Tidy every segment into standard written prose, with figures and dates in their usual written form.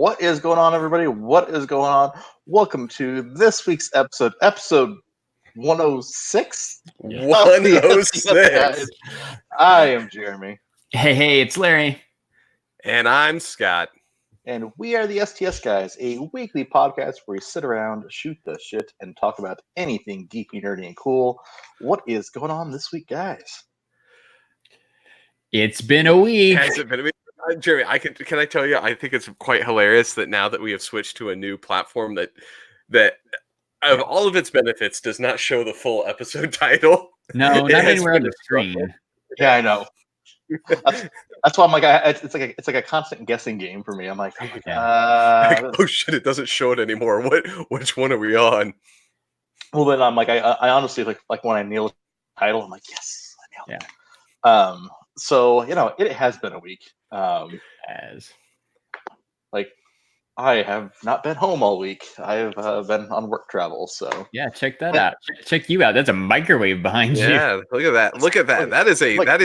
What is going on, everybody? What is going on? Welcome to this week's episode 106 of the STS Guys. I am Jeremy. Hey, it's Larry. And I'm Scott. And we are the STS Guys, a weekly podcast where we sit around, shoot the shit, and talk about anything geeky, nerdy, and cool. What is going on this week, guys? It's been a week. Has it been a week? Jeremy, can I tell you, I think it's quite hilarious that now that we have switched to a new platform that of all of its benefits does not show the full episode title. No, not anywhere on the screen. Yeah, I know. That's why I'm like, it's like a constant guessing game for me. I'm like, oh shit, it doesn't show it anymore. Which one are we on? Well, then I'm like, I honestly like when I nail the title, I'm like, yes, I nailed it. So it has been a week. I have not been home all week. I have been on work travel. So yeah, check that out. Check you out. That's a microwave behind you. Yeah, look at that. Look at that. That is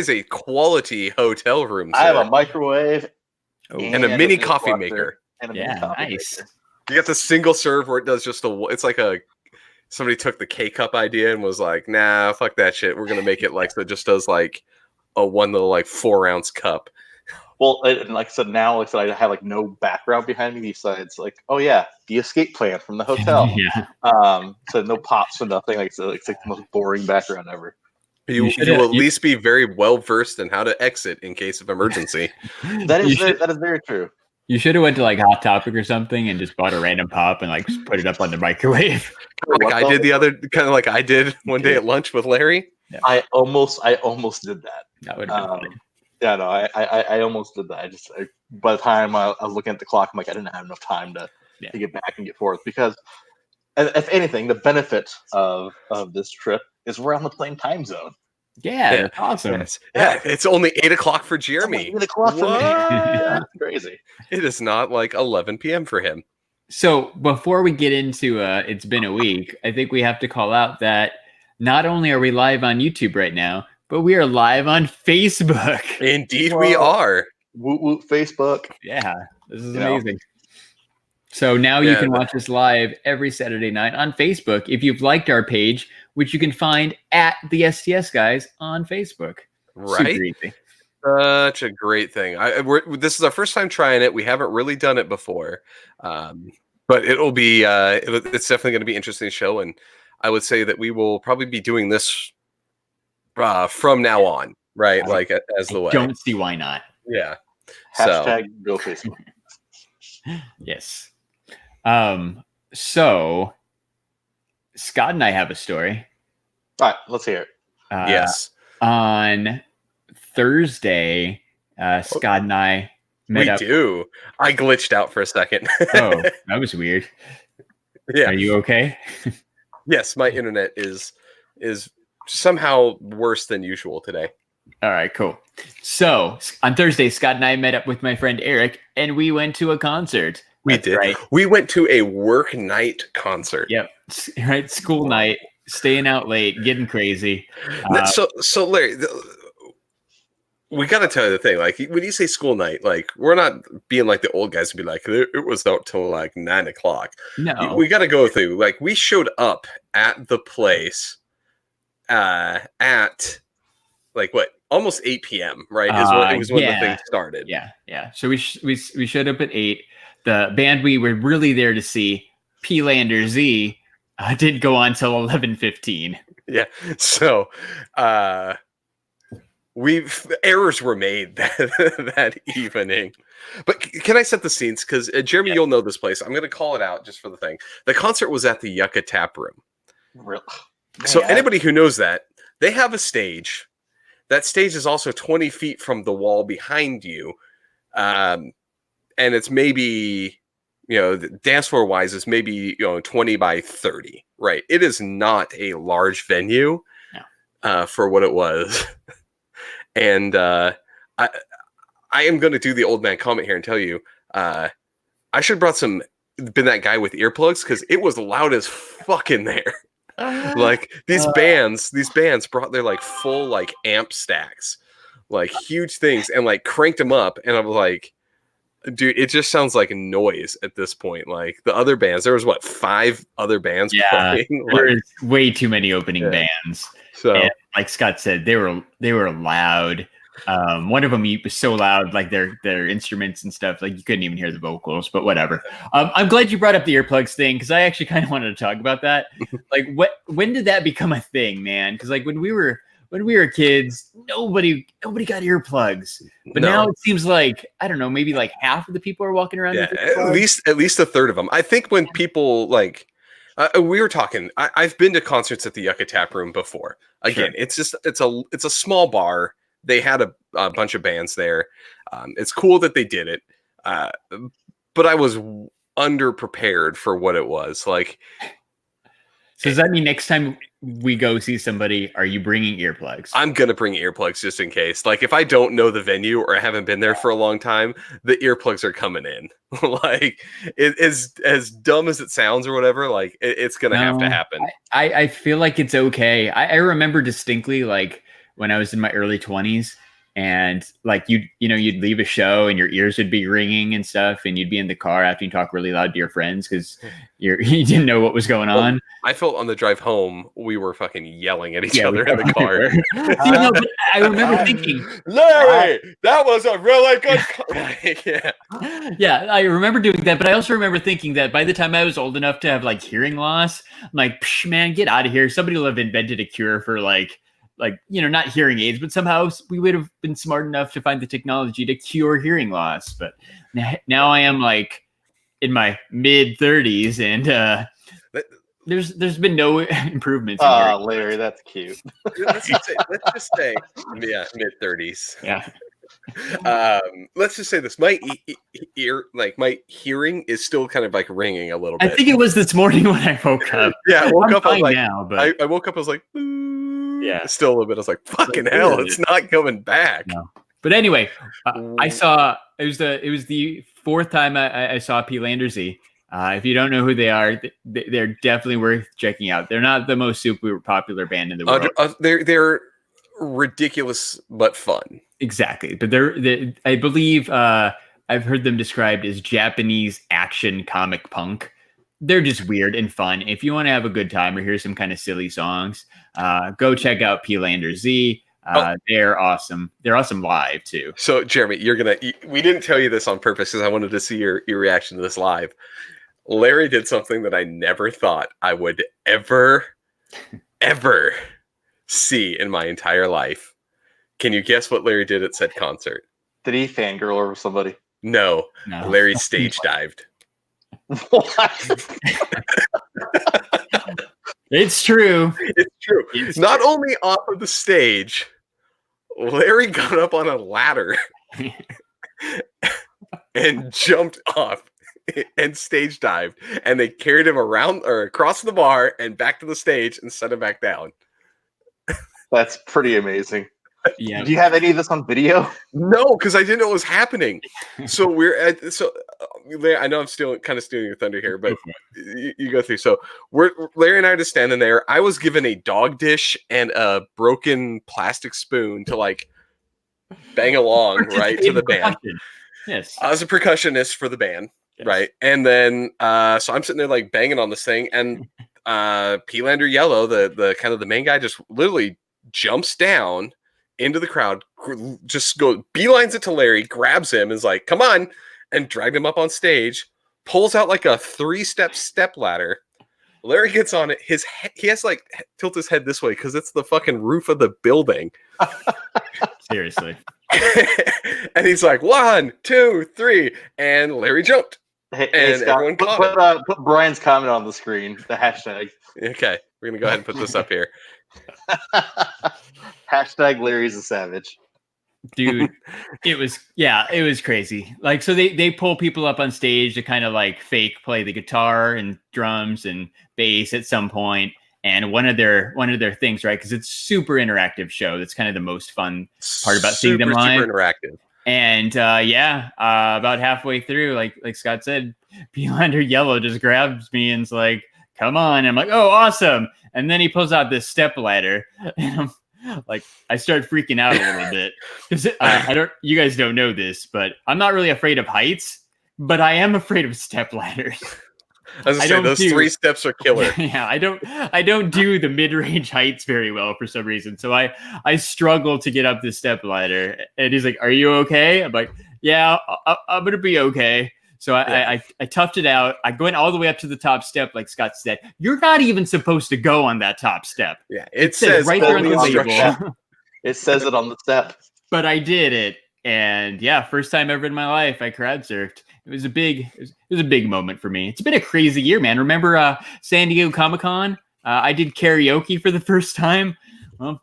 a quality hotel room. I have a microwave and a mini coffee maker. Nice. You got the single serve where it does just it's like somebody took the K-cup idea and was like, nah, fuck that shit. We're gonna make it like so it just does like a one little 4-ounce cup. Well, and like I said, I have like no background behind me besides the escape plan from the hotel. So no pops or nothing. It's like the most boring background ever. You will at least be very well versed in how to exit in case of emergency. That is very true. You should have went to Hot Topic or something and just bought a random pop and just put it up on the microwave. I did one day at lunch with Larry. Yeah. I almost did that. That would have been funny. Yeah, no, I almost did that. By the time I was looking at the clock, I'm like, I didn't have enough time to get back and get forth. Because, if anything, the benefit of this trip is we're on the same time zone. Yeah, that's awesome. Yeah, it's only 8 o'clock for Jeremy. 8 o'clock for me. Yeah, crazy. It is not 11 p.m. for him. So before we get into it's been a week, I think we have to call out that not only are we live on YouTube right now, but we are live on Facebook. Indeed, we are. Woot woot Facebook. Yeah, this is amazing. So now you can watch us live every Saturday night on Facebook if you've liked our page, which you can find at the STS Guys on Facebook. Right. Super easy. Such a great thing. This is our first time trying it. We haven't really done it before, but it'll be. It's definitely going to be an interesting show, and I would say that we will probably be doing this from now on, right? As the way. Don't see why not. Yeah. Hashtag go Facebook. Yes. So Scott and I have a story. All right, let's hear it. Yes. On Thursday, Scott and I met up. We do. I glitched out for a second. Oh, that was weird. Yeah. Are you okay? Yes, my internet is somehow worse than usual today. All right, cool. So on Thursday, Scott and I met up with my friend Eric, and we went to a concert. We did. Right. We went to a work night concert. Yep. Right. School night, staying out late, getting crazy. So Larry, we got to tell you the thing. When you say school night, we're not being like the old guys and be like, it was out till 9 o'clock. No. We got to go through. We showed up at the place at almost 8 p.m. right? It was when the thing started. Yeah. So we showed up at 8. The band we were really there to see, P-Lander Z, didn't go on till 11:15. Yeah. So errors were made that evening. But can I set the scenes? Because Jeremy, you'll know this place. I'm going to call it out just for the thing. The concert was at the Yucca Tap Room. Really? So anybody who knows that, they have a stage. That stage is also 20 feet from the wall behind you. And it's maybe, the dance floor wise, it's maybe, 20 by 30, right? It is not a large venue for what it was. And I am going to do the old man comment here and tell you, I should have been that guy with earplugs because it was loud as fuck in there. These bands brought their full amp stacks, huge things, and cranked them up, and I was like, Dude, it just sounds like noise at this point. Like the other bands, there was 5 other bands playing. There's way too many opening bands. So, and like Scott said, they were loud. One of them was so loud, like their instruments and stuff, like you couldn't even hear the vocals. But whatever. I'm glad you brought up the earplugs thing because I actually kind of wanted to talk about that. Like, when did that become a thing, man? Because like when we were kids, nobody got earplugs. But now it seems like, I don't know, maybe like half of the people are walking around with earplugs. at least a third of them. I think when people like we were talking, I've been to concerts at the Yucca Tap Room before. Again, it's a small bar. They had a bunch of bands there. It's cool that they did it. But I was underprepared for what it was. Like, so does that mean next time we go see somebody, are you bringing earplugs? I'm going to bring earplugs just in case. Like, if I don't know the venue or I haven't been there for a long time, the earplugs are coming in. Like, as dumb as it sounds or whatever, like, it's going to have to happen. I feel like it's okay. I remember distinctly, like, when I was in my early 20s, and like you'd leave a show and your ears would be ringing and stuff, and you'd be in the car after you talk really loud to your friends because you didn't know what was going on. I felt on the drive home we were fucking yelling at each other in the car. But I remember thinking, Larry, that was a really good. Yeah, I remember doing that, but I also remember thinking that by the time I was old enough to have like hearing loss, I'm like, man, get out of here. Somebody will have invented a cure for like not hearing aids, but somehow we would have been smart enough to find the technology to cure hearing loss. But now I am like in my mid 30s, and there's been no improvements. Oh, Larry, that's cute. let's just say, yeah, mid 30s. Yeah. Let's just say this: my hearing is still kind of like ringing a little bit. I think it was this morning when I woke up. Yeah, I woke up. I was like, now, but I woke up. I was like, yeah, still a little bit. I was like, fucking hell, it's not coming back. No. But anyway, I saw it was the fourth time I saw P. Landersy. If you don't know who they are, they're definitely worth checking out. They're not the most super popular band in the world. They're ridiculous but fun. Exactly, but they're I believe I've heard them described as Japanese action comic punk. They're just weird and fun. If you want to have a good time or hear some kind of silly songs, go check out P. Landersy. They're awesome. They're awesome live too. So Jeremy, we didn't tell you this on purpose because I wanted to see your reaction to this live. Larry did something that I never thought I would ever see in my entire life. Can you guess what Larry did at said concert? Did he fangirl over somebody? No. Larry stage dived. What? It's true. It's true. Not only off of the stage, Larry got up on a ladder and jumped off and stage dived, and they carried him around or across the bar and back to the stage and set him back down. That's pretty amazing. Yeah. Do you have any of this on video? No, because I didn't know what was happening. So I know I'm still kind of stealing your thunder here, but you go through. So Larry and I are just standing there. I was given a dog dish and a broken plastic spoon to like bang along right to the band. Yes, I was a percussionist for the band, right? And then so I'm sitting there like banging on this thing, and P-Lander Yellow, the kind of the main guy, just literally jumps down into the crowd, just beelines it to Larry, grabs him, and is like, come on, and dragged him up on stage, pulls out like a 3-step step ladder. Larry gets on it. He has like tilt his head this way because it's the fucking roof of the building. Seriously. And he's like, 1, 2, 3, and Larry jumped. Hey, Scott, everyone caught put Brian's comment on the screen, the hashtag. Okay, we're gonna go ahead and put this up here. Hashtag Larry's a savage. Dude, it was crazy. Like, so they pull people up on stage to kind of like fake play the guitar and drums and bass at some point. And one of their things, right? Because it's super interactive show. That's kind of the most fun part about seeing them live. Super interactive. And about halfway through, like Scott said, P-Lander Yellow just grabs me and's like, come on. And I'm like, oh, awesome. And then he pulls out this step ladder. And like I start freaking out a little bit because you guys don't know this, but I'm not really afraid of heights, but I am afraid of step ladders. As I say, those 3 steps are killer. Yeah, I don't do the mid-range heights very well for some reason. So I struggle to get up the step ladder. And he's like, "Are you okay?" I'm like, "Yeah, I'm gonna be okay." So I toughed it out. I went all the way up to the top step, like Scott said. You're not even supposed to go on that top step. Yeah, it says right there on the label. It says it on the step. But I did it, and yeah, first time ever in my life I crowd surfed. It was a big moment for me. It's been a crazy year, man. Remember San Diego Comic-Con? I did karaoke for the first time. Well,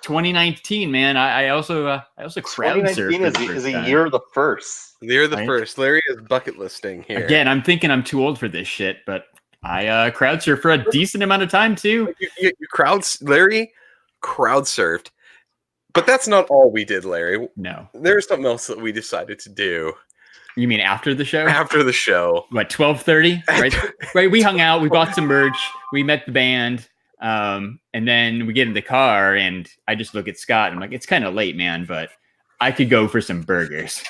2019, man. I also crowd surfed. 2019 is a year of the first. The year of the first. Larry is bucket listing here. Again, I'm thinking I'm too old for this shit, but I crowd surfed for a decent amount of time too. Larry crowd surfed. But that's not all we did, Larry. No. There's something else that we decided to do. You mean after the show? After the show. What, 12:30? Right? Right. We hung out. We bought some merch. We met the band. And then we get in the car, and I just look at Scott. And I'm like, it's kind of late, man, but I could go for some burgers.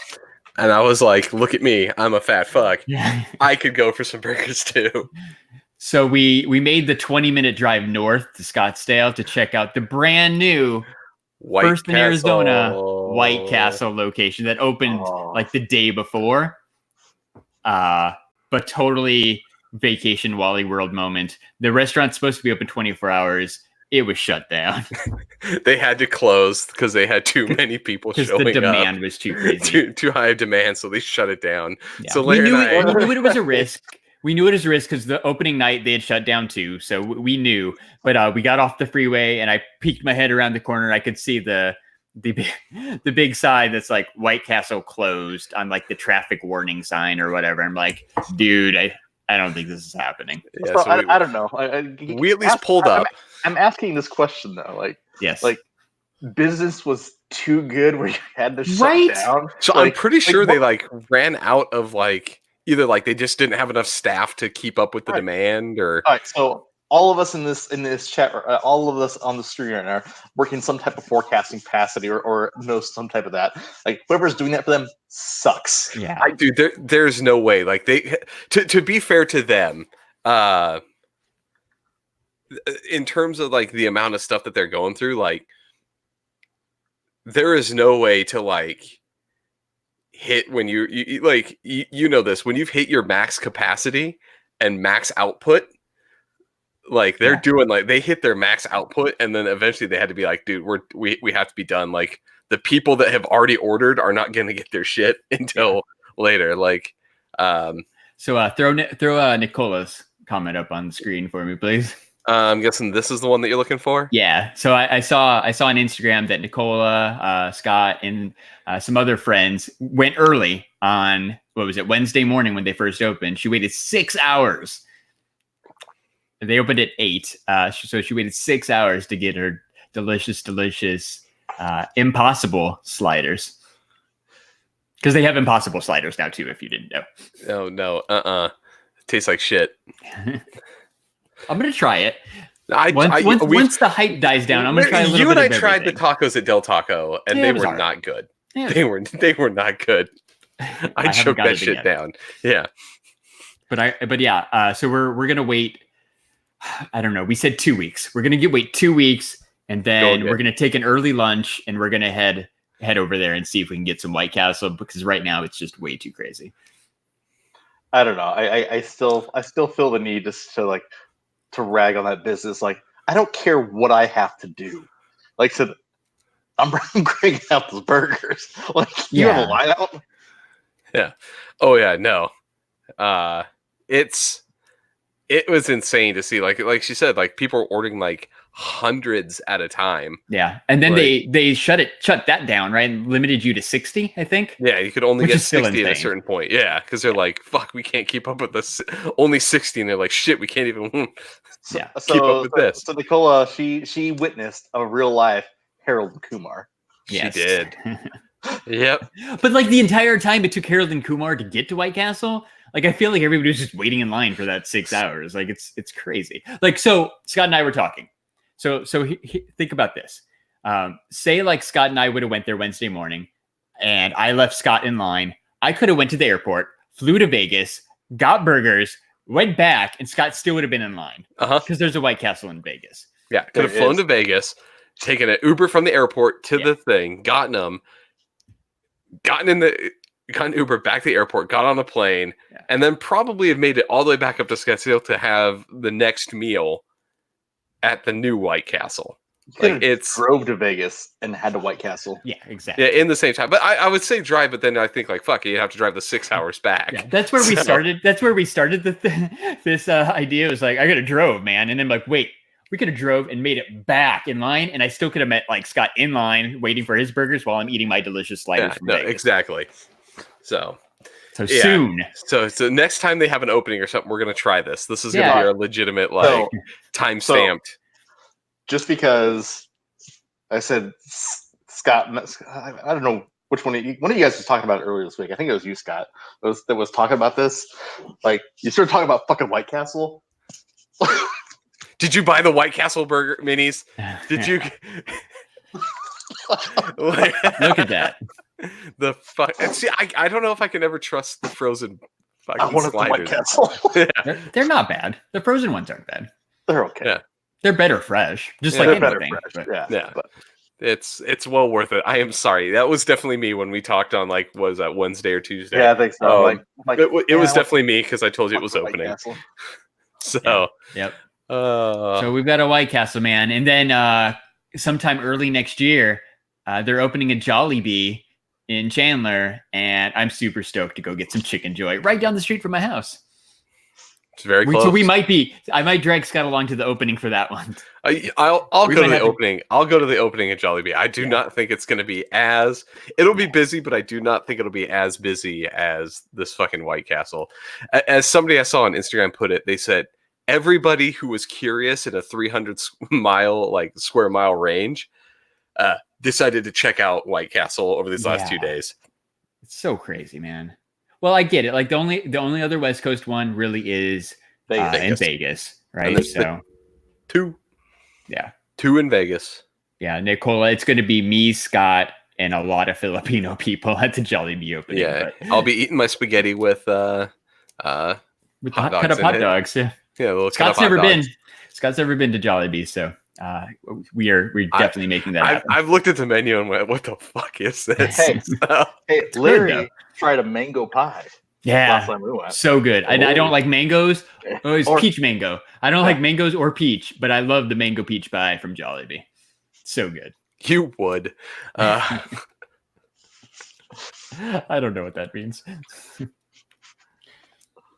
And I was like, look at me. I'm a fat fuck. Yeah. I could go for some burgers, too. So we made the 20-minute drive north to Scottsdale to check out the brand new First in Arizona White Castle location that opened like the day before. But totally vacation Wally World moment. The restaurant's supposed to be open 24 hours. It was shut down. They had to close because they had too many people showing up. Because the demand was too crazy. Too high of demand, so they shut it down. Yeah. So we knew it was a risk. We knew it was a risk because the opening night they had shut down too. So we knew. But we got off the freeway and I peeked my head around the corner and I could see the big sign that's like White Castle closed on like the traffic warning sign or whatever. I'm like, dude, I don't think this is happening. Yeah, so I don't know. We at least pulled up. I'm asking this question though. Like, yes, like business was too good where you had to shut down. So I'm pretty sure they like ran out of like either like they just didn't have enough staff to keep up with the demand, or all right. So all of us in this chat, all of us on the stream right now, are working some type of forecasting capacity or know some type of that. Like whoever's doing that for them sucks. Yeah, I do. There's no way. Like they to be fair to them, in terms of like the amount of stuff that they're going through, like there is no way to like hit when you like you know this, when you've hit your max capacity and max output, like they're doing like they hit their max output and then eventually they had to be like, dude, we have to be done. Like the people that have already ordered are not going to get their shit until later. Like so throw Nicola's comment up on the screen for me, please. I'm guessing this is the one that you're looking for. Yeah. So I saw on Instagram that Nicola, Scott, and some other friends went early on, what was it, Wednesday morning when they first opened. She waited 6 hours. They opened at 8. So she waited 6 hours to get her delicious Impossible sliders. Because they have Impossible sliders now too, if you didn't know. Oh no. It tastes like shit. I'm gonna try it. Once the hype dies down, I'm gonna try a little bit. You and I tried the tacos at Del Taco, and they were not good. Yeah. They were not good. I choked that shit down. Yeah. But yeah. So we're gonna wait. I don't know. We said 2 weeks. We're gonna wait 2 weeks, and then we're gonna take an early lunch, and we're gonna head over there and see if we can get some White Castle, because right now it's just way too crazy. I don't know. I still feel the need to rag on that business. Like, I don't care what I have to do. Like, so I'm cranking out those burgers. Like, you have a line out? Yeah. Oh yeah, no. It was insane to see. Like she said, like people were ordering like hundreds at a time. Yeah. And then they shut that down, right? And limited you to 60, I think. Yeah, you could only get 60 at a certain point. Yeah, because they're like, fuck, we can't keep up with this. Only 60, and they're like, shit, we can't even keep up with this. So Nicola, she witnessed a real life Harold and Kumar. Yes. She did. Yep. But like the entire time it took Harold and Kumar to get to White Castle, like I feel like everybody was just waiting in line for that 6 hours. Like it's crazy. Like, so Scott and I were talking. So think about this. Say like Scott and I would have went there Wednesday morning, and I left Scott in line. I could have went to the airport, flew to Vegas, got burgers, went back, and Scott still would have been in line because there's a White Castle in Vegas. Yeah, could have flown to Vegas, taken an Uber from the airport to the thing, gotten Uber back to the airport, got on the plane, and then probably have made it all the way back up to Scottsdale to have the next meal at the new White Castle. Like drove to Vegas and had to White Castle. Yeah, exactly. Yeah, in the same time. But I would say drive, but then I think like, fuck, you have to drive the 6 hours back. Yeah, that's where we started. That's where we started this idea. It was like, I could have drove, man. And then like, wait, we could have drove and made it back in line. And I still could have met like Scott in line waiting for his burgers while I'm eating my delicious sliders from Vegas. Exactly. So soon. So next time they have an opening or something, we're going to try this. This is going to be our legitimate time stamped. Just because I said Scott, I don't know which one of you guys was talking about it earlier this week. I think it was you, Scott, that was talking about this. Like, you started talking about fucking White Castle. Did you buy the White Castle burger minis? Did you? Look at that. The fuck. See, I don't know if I can ever trust the frozen fucking sliders. White Castle. They're not bad. The frozen ones aren't bad. They're okay. Yeah. They're better fresh, just like anything. Yeah. But it's well worth it. I am sorry. That was definitely me when we talked on was that Wednesday or Tuesday? Yeah, I think so. It was definitely me because I told you it was opening. So yep. So we've got a White Castle, man, and then sometime early next year, they're opening a Jollibee in Chandler, and I'm super stoked to go get some Chicken Joy right down the street from my house. It's very close. So I might drag Scott along to the opening for that one. I'll go to the opening. I'll go to the opening at Jollibee. I do not think it's going to be it'll be busy, but I do not think it'll be as busy as this fucking White Castle. As somebody I saw on Instagram put it, they said everybody who was curious in a 300 square mile range decided to check out White Castle over these last 2 days. It's so crazy, man. Well, I get it. Like the only other West Coast one really is in Vegas, right? So 2. Yeah. 2 in Vegas. Yeah, Nicola, it's going to be me, Scott, and a lot of Filipino people at the Jollibee opening. Yeah, I'll be eating my spaghetti with cut up hot dogs. Yeah, Scott's never been to Jollibee, so we're definitely making that happen. I've looked at the menu and went, "What the fuck is this?" Hey, Larry tried a mango pie. Yeah, last time we went. So good. I don't like mangoes. Oh, it's peach mango. I don't like mangoes or peach, but I love the mango peach pie from Jollibee. So good. You would. I don't know what that means.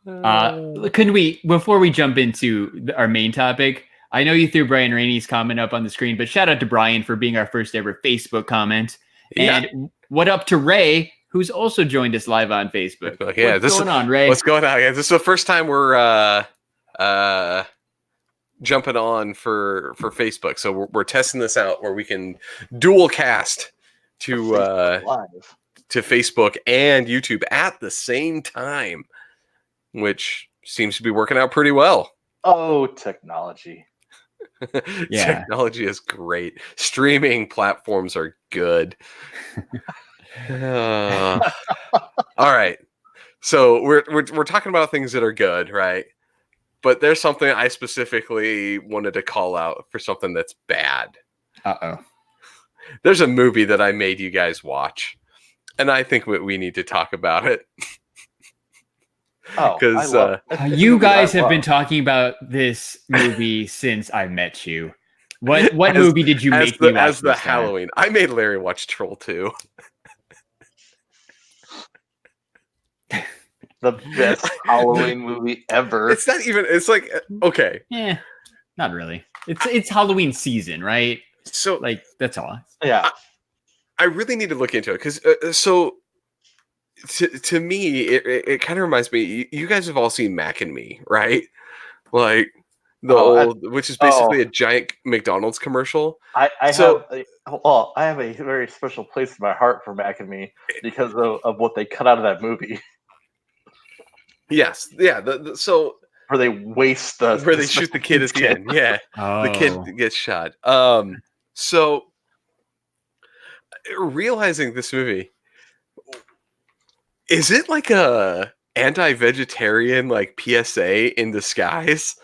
Couldn't we, before we jump into our main topic, I know you threw Brian Rainey's comment up on the screen, but shout out to Brian for being our first ever Facebook comment. And what up to Ray, who's also joined us live on Facebook. What's going on, Ray? What's going on? This is the first time we're jumping on for Facebook. So we're testing this out where we can dual cast to Facebook and YouTube at the same time, which seems to be working out pretty well. Oh, technology. Technology is great. Streaming platforms are good. All right. So we're talking about things that are good, right? But there's something I specifically wanted to call out for something that's bad. Uh-oh. There's a movie that I made you guys watch, and I think we need to talk about it. Because you guys have been talking about this movie since I met you. What movie did you make me watch? As the Halloween, I made Larry watch Troll 2. The best Halloween movie ever. It's not even. It's like okay. Yeah, not really. It's Halloween season, right? So like that's all. Yeah, I really need to look into it because To me, it kind of reminds me. You guys have all seen Mac and Me, right? Like which is basically a giant McDonald's commercial. I have a very special place in my heart for Mac and Me because of what they cut out of that movie. Yes, yeah. So where they waste they shoot the kid at the end. Yeah, the kid gets shot. So realizing this movie, is it like a anti-vegetarian like PSA in disguise?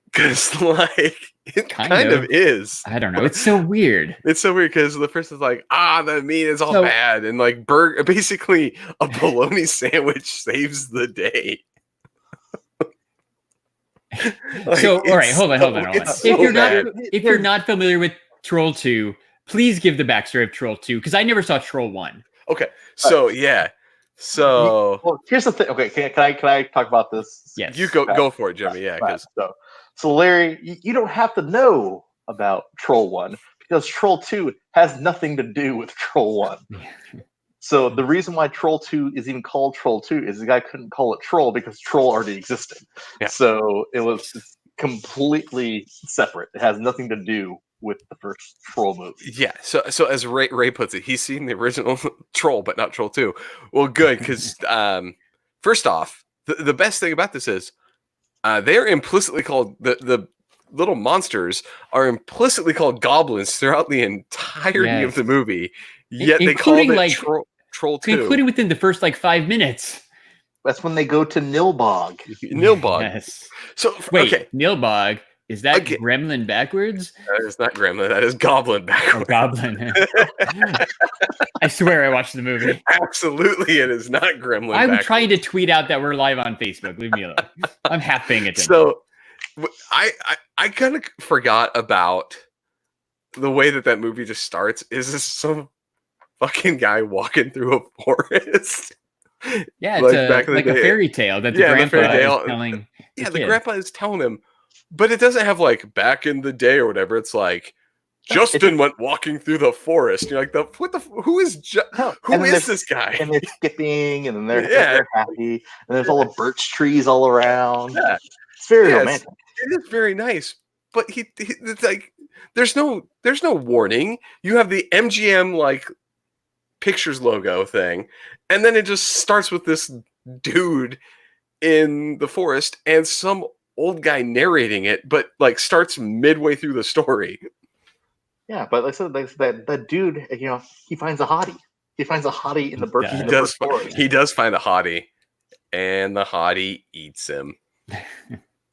Because like it kind of is. I don't know. It's so weird. It's so weird because the person's like, the meat is all bad, and like basically a bologna sandwich saves the day. Like, so all right, hold on. If you're not familiar with Troll 2, please give the backstory of Troll 2 because I never saw Troll 1. Okay, so well, here's the thing. Okay, can I talk about this? Yes, you go for it, Jimmy. Yeah, because so Larry, you don't have to know about Troll 1 because Troll 2 has nothing to do with Troll 1. So the reason why Troll 2 is even called Troll 2 is the guy couldn't call it Troll because Troll already existed. Yeah. So it's completely separate. It has nothing to do with the first Troll movie. Yeah. So as Ray puts it, he's seen the original Troll, but not Troll 2. Well, good, because first off, the best thing about this is they're implicitly called the little monsters are implicitly called goblins throughout the entirety of the movie. Yet they call it like, Troll 2. Including within the first 5 minutes. That's when they go to Nilbog. Yes. So wait, okay. Nilbog, is that gremlin backwards? That is not gremlin. That is goblin backwards. Oh, goblin. I swear I watched the movie. Absolutely, it is not gremlin. I'm trying to tweet out that we're live on Facebook. Leave me alone. I'm half paying attention. So I kind of forgot about the way that movie just starts. Is this some fucking guy walking through a forest? Yeah, it's like a fairy tale that the grandpa is telling. Yeah, the grandpa is telling him, but it doesn't have back in the day or whatever. It's like Justin went walking through the forest. You're like, who is this guy? And they're skipping, and then they're happy, and there's all the birch trees all around. Yeah. It's very romantic. It is very nice, but it's like there's no warning. You have the MGM pictures logo thing, and then it just starts with this dude in the forest and some old guy narrating it, but starts midway through the story. Yeah, but like I said, that dude, he finds a hottie. He finds a hottie in the birch. He does find a hottie, and the hottie eats him,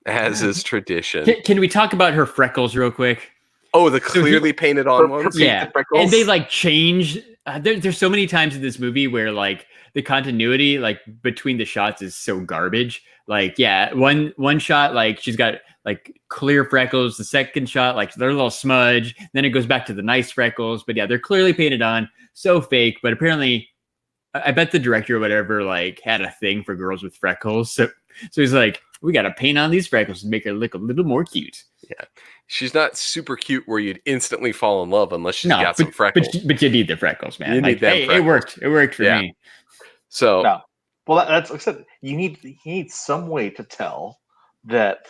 as is tradition. Can we talk about her freckles real quick? Oh, the clearly painted on ones? Yeah, and they changed. There's so many times in this movie where the continuity between the shots is so garbage. One shot she's got clear freckles. The second shot they're a little smudge. Then it goes back to the nice freckles. But yeah, they're clearly painted on. So fake. But apparently, I bet the director or whatever had a thing for girls with freckles. So he's like, we got to paint on these freckles to make her look a little more cute. Yeah. She's not super cute where you'd instantly fall in love unless she's got some freckles. But you need the freckles, man. You need freckles. It worked. It worked for me. So, well, that's like I said. You need some way to tell that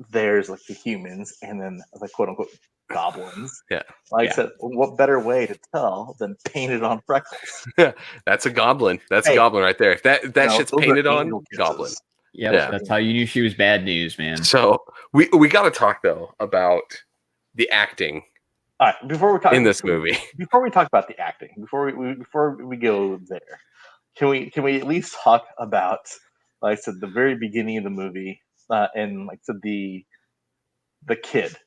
there's the humans and then the quote unquote goblins. Yeah. I said, what better way to tell than painted on freckles? Yeah, that's a goblin. That's a goblin right there. If that shit's painted on, goblin. Yep, yeah, that's how you knew she was bad news, man. So we got to talk though about the acting. All right, before we talk in this movie, before we talk about the acting, before we go there, can we at least talk about, like I said, the very beginning of the movie, and like I said, the kid.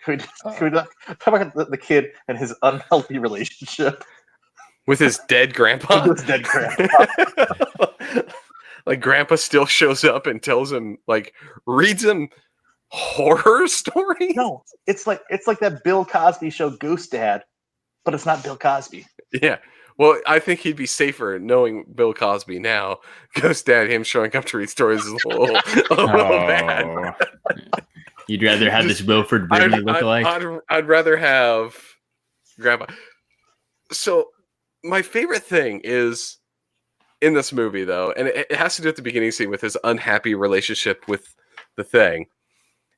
Can we talk about the kid and his unhealthy relationship with his dead grandpa? With his dead grandpa. Grandpa still shows up and tells him, reads him horror stories. No, it's like that Bill Cosby show Ghost Dad, but it's not Bill Cosby. Yeah. Well, I think he'd be safer knowing Bill Cosby now. Ghost Dad, him showing up to read stories is a little bad. You'd rather have this Wilford Brimley lookalike? I'd rather have Grandpa. So my favorite thing is in this movie, though, and it has to do with the beginning scene with his unhappy relationship with the thing,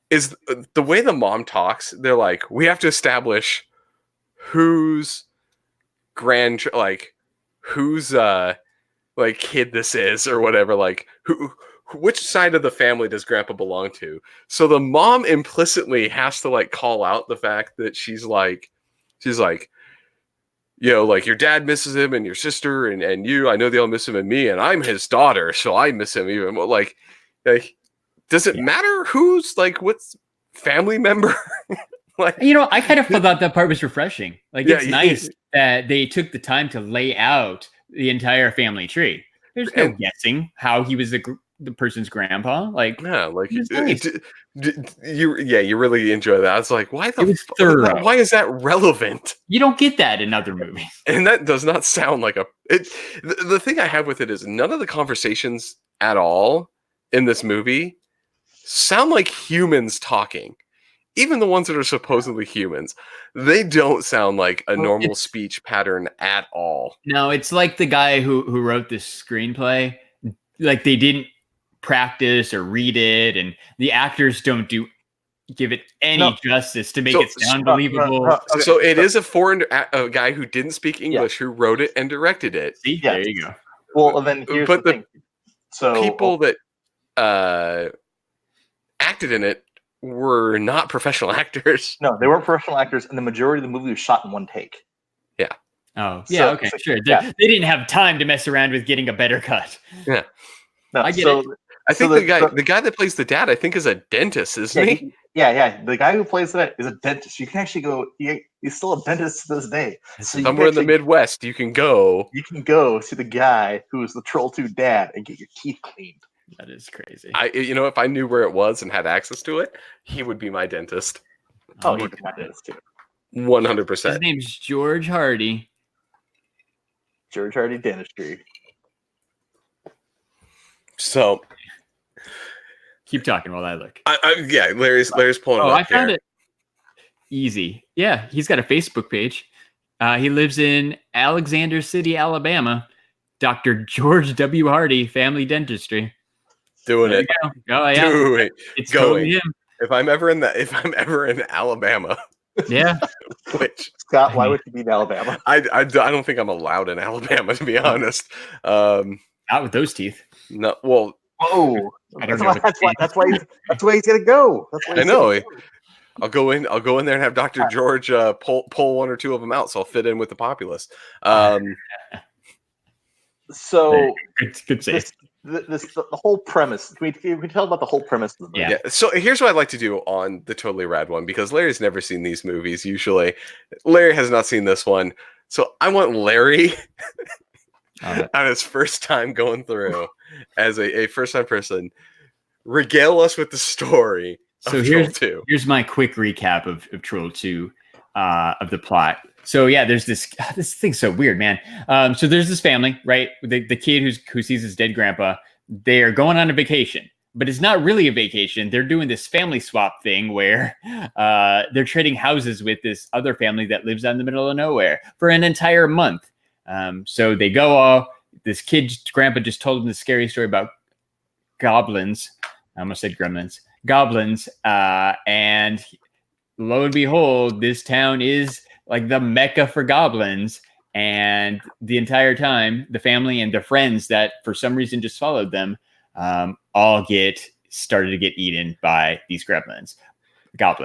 is the way the mom talks. They're like, we have to establish whose whose kid this is or whatever. Which side of the family does Grandpa belong to? So the mom implicitly has to call out the fact that she's like, you know, like your dad misses him and your sister and you, I know they all miss him and me, and I'm his daughter, so I miss him even more. Like does it matter who's like what's family member? Like, you know, I kind of thought that part was refreshing. Like, it's nice that they took the time to lay out the entire family tree. There's no guessing how he was the person's grandpa. Like, like nice. you really enjoy that. I was like, why why is that relevant? You don't get that in other movies. And that does not sound like the thing I have with it is none of the conversations at all in this movie sound like humans talking. Even the ones that are supposedly humans, they don't sound like a normal speech pattern at all. No, it's like the guy who wrote this screenplay. Like, they didn't practice or read it, and the actors don't give it any justice to make it sound believable. So it is a foreign guy who didn't speak English who wrote it and directed it. See, there you go. Well, then here's the thing. So people that acted in it were not professional actors. No, they weren't professional actors, and the majority of the movie was shot in one take. Yeah. Oh, yeah, okay, sure. They didn't have time to mess around with getting a better cut. Yeah. No, I get it. I think the guy that plays the dad, I think, is a dentist, isn't he? Yeah. The guy who plays that is a dentist. You can actually go. He's still a dentist to this day. So somewhere in the Midwest, you can go. You can go to the guy who is the Troll 2 dad and get your teeth cleaned. That is crazy. If I knew where it was and had access to it, he would be my dentist. Oh, he'd be my dentist too. 100%. His name's George Hardy. George Hardy Dentistry. So, keep talking while I look. Larry's pulling it up. I found it easy. Yeah, he's got a Facebook page. He lives in Alexander City, Alabama. Dr. George W. Hardy Family Dentistry. Doing it. Oh yeah. Do it. It's totally him. If I'm ever in Alabama. Yeah. Scott, why would you be in Alabama? I don't think I'm allowed in Alabama, to be honest. Not with those teeth. No. Well. Oh. That's why he's gonna go. I know. I'll go in there and have Dr. George pull one or two of them out, so I'll fit in with the populace. So good save. The whole premise. We tell about the whole premise of the movie. Yeah. So here's what I'd like to do on the Totally Rad one, because Larry's never seen these movies. Usually, Larry has not seen this one, so I want Larry on his first time going through as a first time person, regale us with the story. So here's my quick recap of Troll 2 of the plot. So yeah, there's this thing's so weird, man. So there's this family, right? The kid who sees his dead grandpa. They are going on a vacation, but it's not really a vacation. They're doing this family swap thing where they're trading houses with this other family that lives out in the middle of nowhere for an entire month. So they go. This kid's grandpa just told him the scary story about goblins. I almost said gremlins. Goblins, and lo and behold, this town is like the mecca for goblins. And the entire time, the family and their friends that for some reason just followed them all started to get eaten by these goblins. But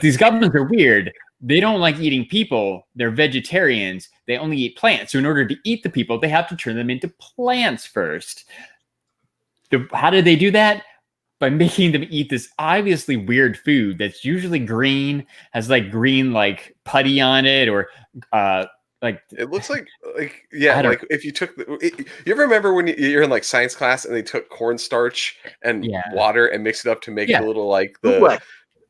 these goblins are weird. They don't like eating people. They're vegetarians. They only eat plants. So in order to eat the people, they have to turn them into plants first. How did they do that? By making them eat this obviously weird food that's usually green, has like green like putty on it, or like it looks like if you took you ever remember when you're in like science class and they took cornstarch and water and mixed it up to make a little like the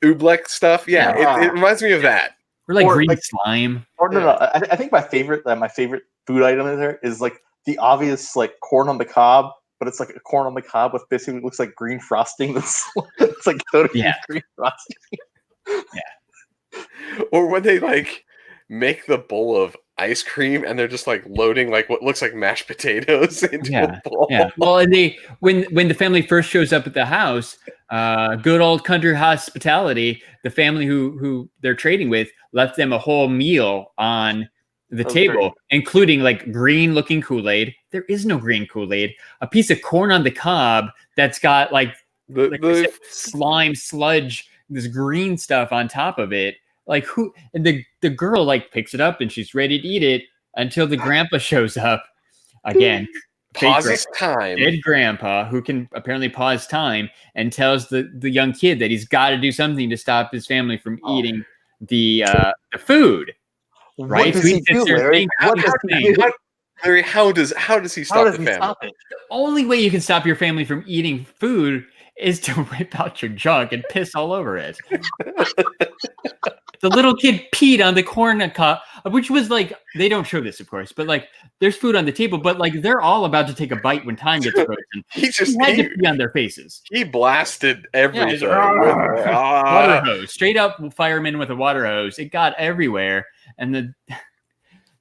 oobleck stuff? Yeah, it reminds me of that. Or like green slime. Or no. I think my favorite food item in there is like the obvious like corn on the cob. But it's like a corn on the cob with basically looks like green frosting. It's like totally green frosting. Yeah. Or when they like make the bowl of ice cream and they're just like loading like what looks like mashed potatoes into a bowl. Yeah. Well, and when the family first shows up at the house, good old country hospitality, the family who they're trading with left them a whole meal on the table, including like green looking Kool-Aid. There is no green Kool-Aid. A piece of corn on the cob that's got like slime sludge, this green stuff on top of it. like who? And the girl like picks it up and she's ready to eat it until the grandpa shows up again. Pauses time. Dead grandpa who can apparently pause time and tells the young kid that he's got to do something to stop his family from eating the food. Right? What does he do, Larry? Larry, how does he stop the family? The only way you can stop your family from eating food is to rip out your junk and piss all over it. The little kid peed on the corn cob, which was like, they don't show this, of course, but like there's food on the table, but like they're all about to take a bite when time gets frozen. He had to pee on their faces. He blasted everything with water hose, straight up fireman with a water hose. It got everywhere, and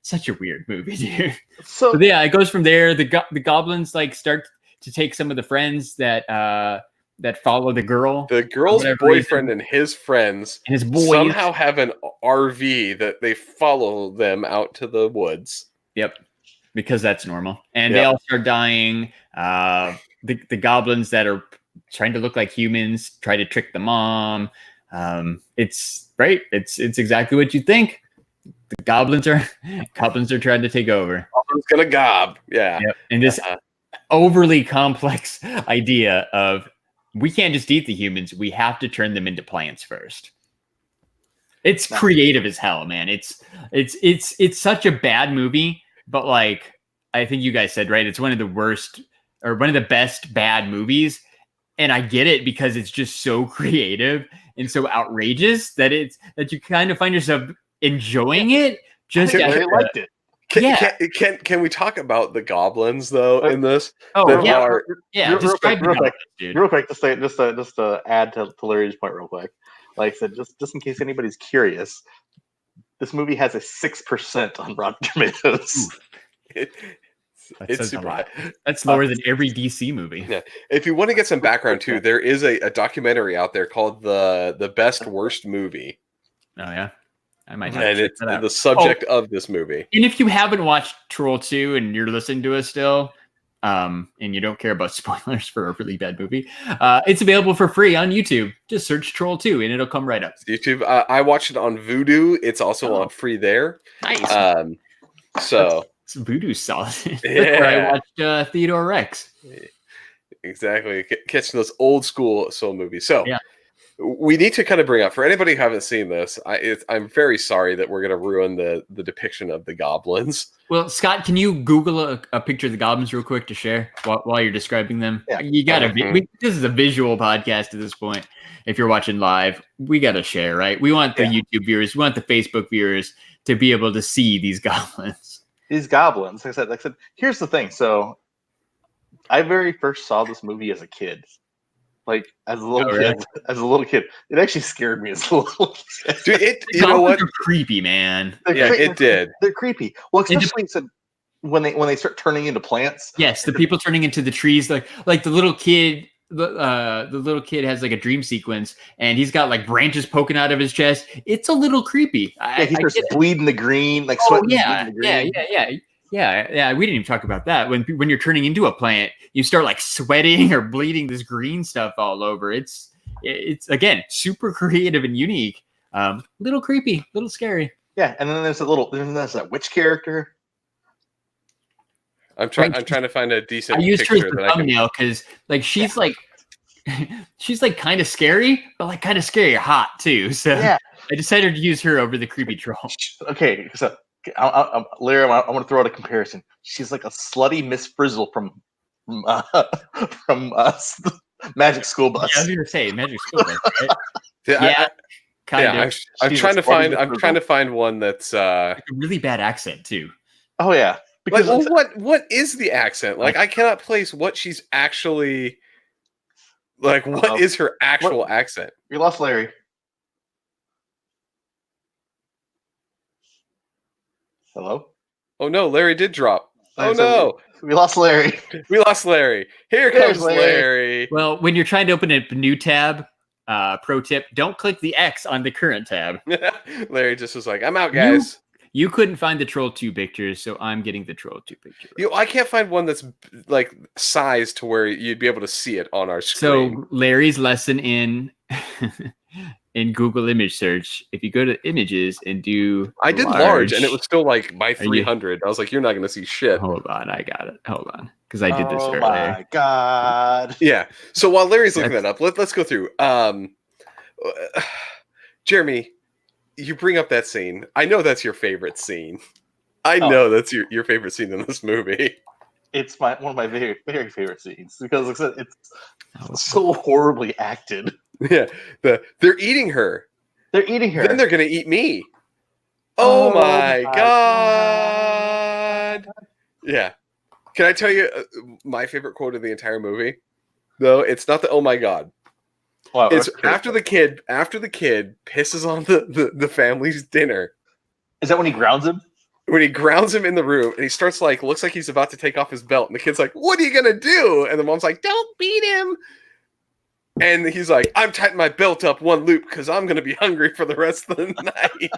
such a weird movie, dude. So yeah, it goes from there. The goblins like start to take some of the friends that follow the girl. The girl's boyfriend and his friends and his boys somehow have an RV that they follow them out to the woods. Yep, because that's normal. And they all start dying. The goblins that are trying to look like humans try to trick the mom. It's right. It's exactly what you think. The goblins are trying to take over. Goblins gonna gob. Yeah. Yep. And this overly complex idea of we can't just eat the humans. We have to turn them into plants first. It's creative as hell, man. It's such a bad movie, but like I think you guys said, right? It's one of the worst or one of the best bad movies. And I get it because it's just so creative and so outrageous that you kind of find yourself enjoying it. Just I really liked it. Can we talk about the goblins though in this? Real quick, just to add to Larry's point, real quick. Like I said, just in case anybody's curious, this movie has a 6% on Rotten Tomatoes. It's super high. That's lower than every DC movie. Yeah. If you want to get some background too, there is a documentary out there called the Best Worst Movie. Oh yeah. I might have and it's the subject of this movie. And if you haven't watched Troll 2 and you're listening to us still, and you don't care about spoilers for a really bad movie, it's available for free on YouTube. Just search Troll 2 and it'll come right up. YouTube. I watched it on Vudu. It's also on free there. Nice. So it's Voodoo solid. That's Yeah. where I watched Theodore Rex. Exactly. Catching those old school soul movies. So yeah. We need to kind of bring up, for anybody who haven't seen this, I'm very sorry that we're going to ruin the depiction of the goblins. Well, Scott, can you Google a picture of the goblins real quick to share while you're describing them? Yeah. You got to this is a visual podcast at this point. If you're watching live, we got to share, right? We want the YouTube viewers, we want the Facebook viewers to be able to see these goblins. These goblins, like I said, here's the thing. So I very first saw this movie as a kid. Like as a little kid, it actually scared me as a little kid. Dude, you know what? They're creepy, man. It did. They're creepy. Well, especially when they start turning into plants. Yes, the people turning into the trees, like the little kid. The little kid has like a dream sequence, and he's got like branches poking out of his chest. It's a little creepy. He starts bleeding the green, like sweating. Yeah. We didn't even talk about that. When you're turning into a plant, you start like sweating or bleeding this green stuff all over. It's again super creative and unique. Little creepy, little scary. Yeah, and then there's that witch character. I'm trying to find a decent. I used her as the thumbnail because like she's like kind of scary, but like kind of scary hot too. So yeah. I decided to use her over the creepy troll. Okay, so. Larry, I want to throw out a comparison. She's like a slutty Miss Frizzle from Magic School Bus. Yeah, I was going to say Magic School Bus, right? Kind of. I'm trying to find one that's like a really bad accent too. Oh yeah. Because what is the accent? Like I cannot place what she's actually like. What is her actual accent? We lost Larry. Hello? Oh no, Larry did drop. Oh no. We lost Larry. We lost Larry. Here comes Larry. Well, when you're trying to open a new tab, pro tip, don't click the X on the current tab. Larry just was like, I'm out, guys. You couldn't find the Troll 2 pictures, so I'm getting the Troll 2 picture. I can't find one that's like sized to where you'd be able to see it on our screen. So Larry's lesson in in Google image search, if you go to images and do I did large and it was still like by 300. I was like, you're not going to see shit. Hold on, I got it. Hold on, because I did this earlier. Oh my god! Yeah. So while Larry's looking that up, let's go through. Jeremy, you bring up that scene. I know that's your favorite scene. I know that's your favorite scene in this movie. It's one of my very, very favorite scenes because it's so horribly acted. Yeah, they're eating her. They're eating her. Then they're gonna eat me. Oh my god! Yeah. Can I tell you my favorite quote of the entire movie? Though it's not the "oh my god." Wow, it's after the kid pisses on the family's dinner. Is that when he grounds him? When he grounds him in the room and he starts looks like he's about to take off his belt, and the kid's like, "What are you gonna do?" And the mom's like, "Don't beat him." And he's like, "I'm tightening my belt up one loop because I'm gonna be hungry for the rest of the night."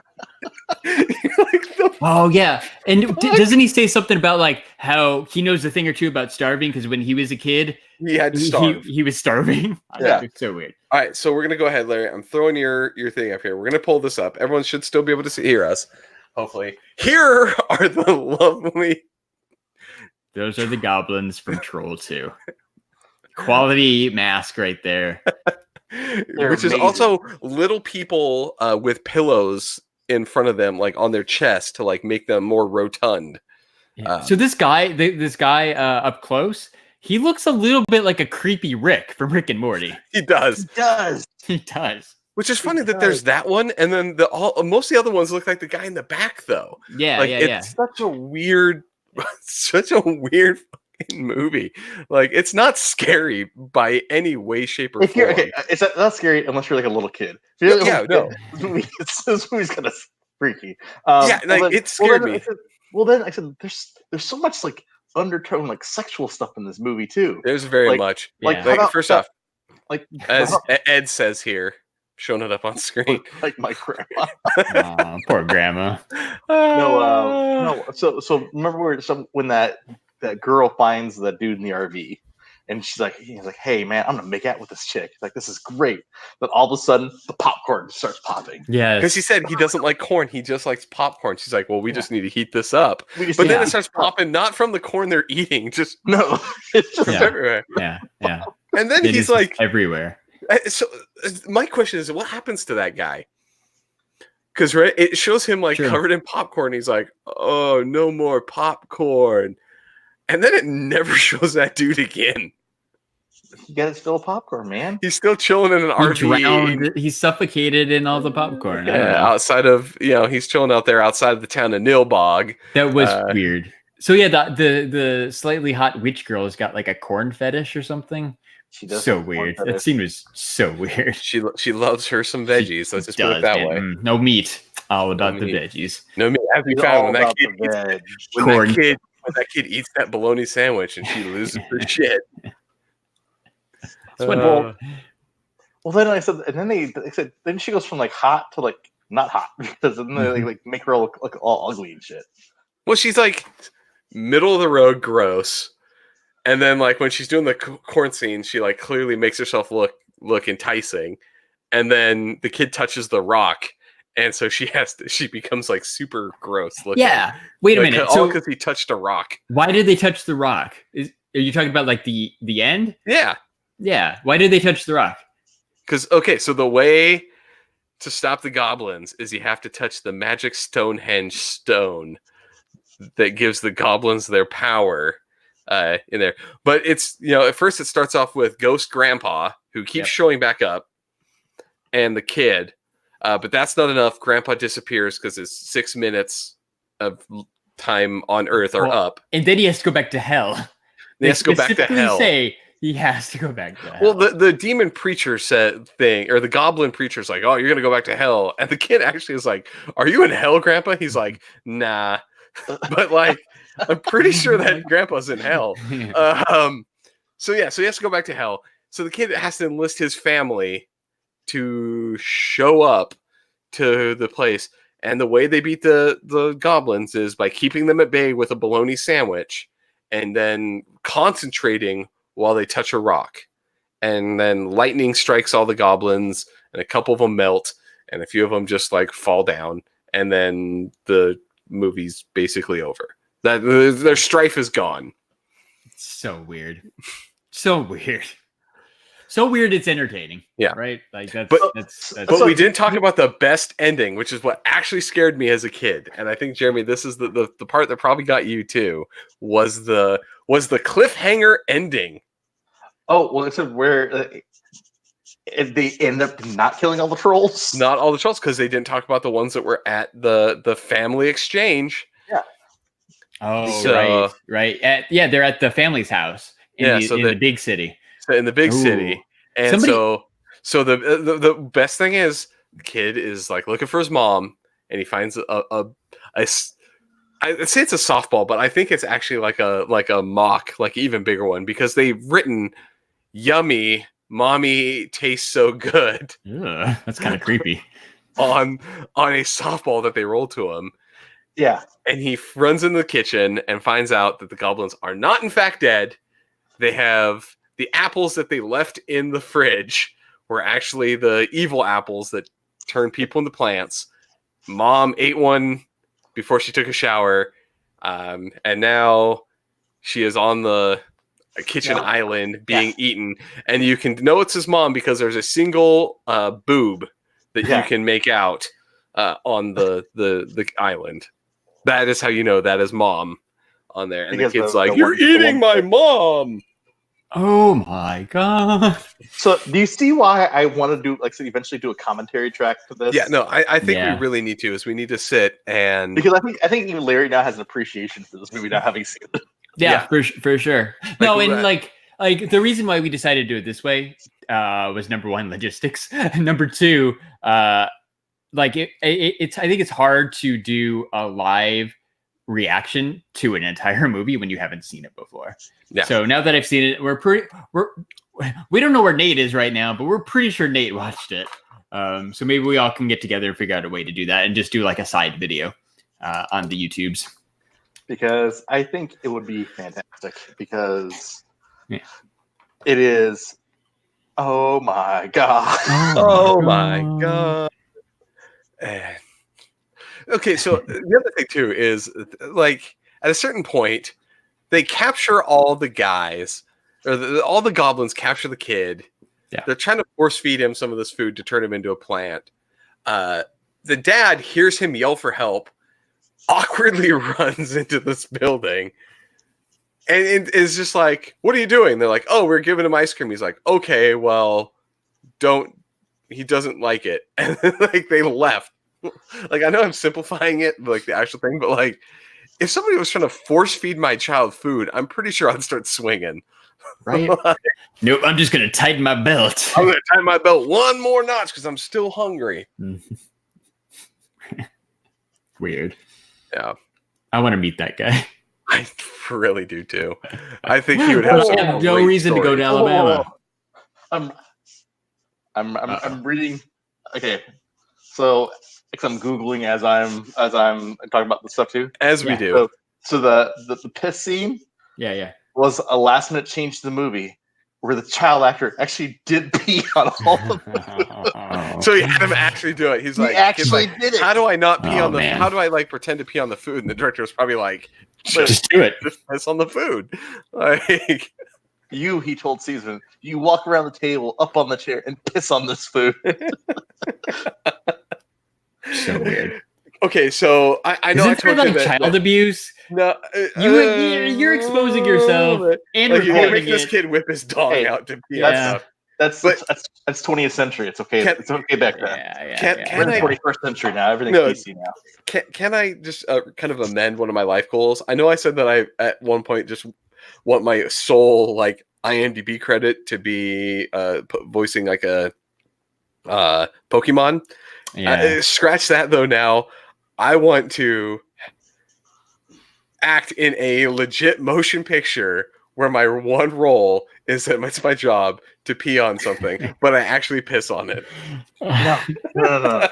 Oh yeah, and doesn't he say something about how he knows a thing or two about starving because when he was a kid, he had to starve. He was starving. Yeah, it's so weird. All right, so we're gonna go ahead, Larry. I'm throwing your thing up here. We're gonna pull this up. Everyone should still be able to hear us. Hopefully, here are the lovely. Those are the goblins from Troll 2. Quality mask right there. Which is also little people with pillows in front of them, on their chest to make them more rotund. Yeah. So this guy up close, he looks a little bit like a creepy Rick from Rick and Morty. He does. He does. Which is funny that there's that one, and then most of the other ones look like the guy in the back, though. Yeah, it's such a weird fucking movie. It's not scary by any way, shape, or form. Okay, it's not scary unless you're a little kid. No. This movie's kind of freaky. It scared me. Then I said, there's so much undertone, sexual stuff in this movie too. There's very much. First off, as Ed says here, showing it up on screen, like my grandma. Poor grandma. No. So remember when that girl finds that dude in the RV, and he's like, "Hey man, I'm gonna make out with this chick." He's like, "This is great." But all of a sudden, the popcorn starts popping. Yeah, because he said he doesn't like corn; he just likes popcorn. She's like, "Well, we just need to heat this up." But then it starts popping, not from the corn they're eating, just it's just everywhere. Yeah. And then he's like everywhere. So my question is, what happens to that guy? Because it shows him covered in popcorn. He's like, "Oh, no more popcorn," and then it never shows that dude again. You got his fill of popcorn, man. He's still chilling in an RV. He's suffocated in all the popcorn. Yeah, outside of he's chilling out there outside of the town of Nilbog. That was weird. So yeah, the slightly hot witch girl has got a corn fetish or something. She does. So weird. That scene was so weird. She loves her some veggies. Let's just put it that way. No meat. All about the veggies. No meat. As we found when that kid eats that bologna sandwich and she loses her shit. Well, then I said, and then they said, then she goes from hot to not hot because then they make her look all ugly and shit. Well, she's middle of the road, gross. And then when she's doing the corn scene, she clearly makes herself look enticing. And then the kid touches the rock, and so she becomes super gross looking. Yeah. Wait a minute. All because he touched a rock. Why did they touch the rock? Are you talking about the end? Yeah. Yeah. Why did they touch the rock? Because so the way to stop the goblins is you have to touch the magic Stonehenge stone that gives the goblins their power. In there, but it's at first it starts off with Ghost Grandpa who keeps showing back up, and the kid, but that's not enough. Grandpa disappears because it's 6 minutes of time on Earth are up, and then he has to go back to hell. He has to go back to hell. He has to go back to hell. Well, the demon preacher said thing, or the goblin preacher's like, "Oh, you're gonna go back to hell," and the kid actually is like, "Are you in hell, Grandpa?" He's like, "Nah," but I'm pretty sure that Grandpa's in hell. So he has to go back to hell. So the kid has to enlist his family to show up to the place. And the way they beat the goblins is by keeping them at bay with a bologna sandwich and then concentrating while they touch a rock. And then lightning strikes all the goblins and a couple of them melt, and a few of them just like fall down, and then the movie's basically over. That their strife is gone. It's so weird. So weird. So weird it's entertaining. Yeah. Right? Like that's but we didn't talk about the best ending, which is what actually scared me as a kid. And I think, Jeremy, this is the part that probably got you too, was the cliffhanger ending. Oh, well, except where they end up not killing all the trolls. Not all the trolls, because they didn't talk about the ones that were at the family exchange. Yeah. Oh, So, right. They're at the family's house in the big city. In the big city. And so the best thing is the kid is like looking for his mom, and he finds I'd say it's a softball, but I think it's actually like a mock, like even bigger one, because they've written "Yummy, mommy tastes so good." Ugh, that's kind of creepy. on a softball that they roll to him. Yeah. And he runs into the kitchen and finds out that the goblins are not in fact dead. They have the apples that they left in the fridge were actually the evil apples that turn people into plants. Mom ate one before she took a shower. And now she is on the kitchen island being eaten. And you can know it's his mom because there's a single boob that you can make out on the island. That is how you know that is mom on there. And because the kid's like, "You're eating my mom." Oh my god! So, do you see why I want to do eventually do a commentary track to this? Yeah, no, I think we really need to. We need to sit and because I think even Larry now has an appreciation for this movie now having seen it. Yeah, for sure. No, and like the reason why we decided to do it this way was number one, logistics. Number two, it's I think it's hard to do a live reaction to an entire movie when you haven't seen it before. Yeah. So now that I've seen it, we don't know where Nate is right now, but we're pretty sure Nate watched it. So maybe we all can get together and figure out a way to do that and just do like a side video on the YouTubes. Because I think it would be fantastic because it is. Oh my god! Oh my god! Okay, so the other thing too is like at a certain point they capture all the guys, or all the goblins capture the kid. Yeah. They're trying to force feed him some of this food to turn him into a plant. The dad hears him yell for help, awkwardly runs into this building, and it is just like, "What are you doing?" They're like, "Oh, we're giving him ice cream." He's like, "Okay, well, he doesn't like it," and then, like they left. Like, I know I'm simplifying it, like the actual thing, but like, if somebody was trying to force feed my child food, I'm pretty sure I'd start swinging. Right? Nope, I'm just gonna tighten my belt. I'm gonna tighten my belt one more notch because I'm still hungry. Weird. Yeah, I want to meet that guy. I really do too. I think he would have no reason to go to Alabama. I'm reading. Okay, so I'm Googling as I'm talking about this stuff too. As we do. So the piss scene. Yeah. Was a last minute change to the movie where the child actor actually did pee on all of them. So he had him actually do it. He actually did it. How do I not pee on the? Man. How do I like pretend to pee on the food? And the director was probably like, "Just do it. Just piss on the food." Like he told Caesar, "You walk around the table, up on the chair, and piss on this food." So weird. Okay, so I know I told you that child abuse. No, you're exposing yourself and like you're making this kid whip his dog out to pee on stuff. That's 20th century. It's okay. It's okay back then. We're in the 21st century now. Everything's PC now. Can I just kind of amend one of my life goals? I know I said that I at one point just want my sole like IMDb credit to be voicing like a Pokemon. Yeah. Scratch that though. Now I want to act in a legit motion picture where my one role is that it's my job to pee on something, but I actually piss on it. No.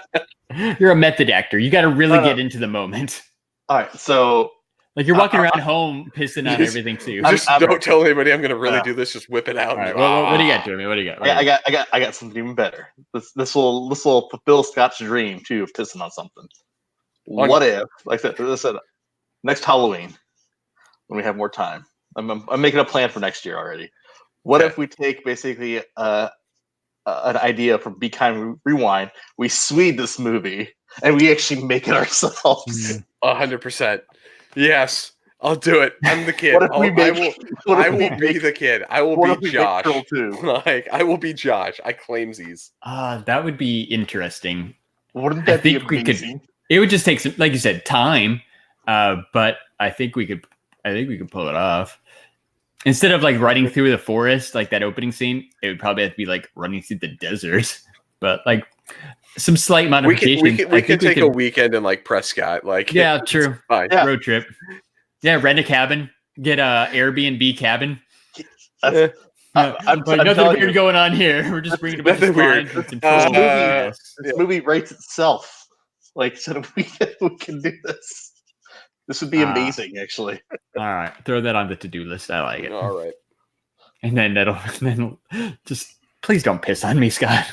You're a method actor. You got to really get into the moment. All right. So Like you're walking around home pissing on everything too. Just don't tell anybody I'm going to really do this. Just whip it out. All right, what do you got, Jeremy? What do you got? I got something even better. This will fulfill Scott's dream too of pissing on something. What if, like I said, next Halloween when we have more time? I'm making a plan for next year already. What if we take basically an idea from Be Kind Rewind, we Swede this movie, and we actually make it ourselves? 100%. Yes, I'll do it. I'm the kid. I will be the kid. I will be Josh. Like I will be Josh. I claim these. That would be interesting. Wouldn't that be amazing? It would just take some, like you said, time. But I think we could pull it off. Instead of like running through the forest, like that opening scene, it would probably have to be like running through the desert. But like some slight modifications. We could take a weekend in like Prescott. Like true. Road trip. Yeah, rent a cabin. Get a Airbnb cabin. I'm nothing weird going on here. We're just bringing a bunch of weird. This movie writes itself. Like, so we can do this. This would be amazing, actually. All right, throw that on the to-do list. I like it. All right, and then just please don't piss on me, Scott.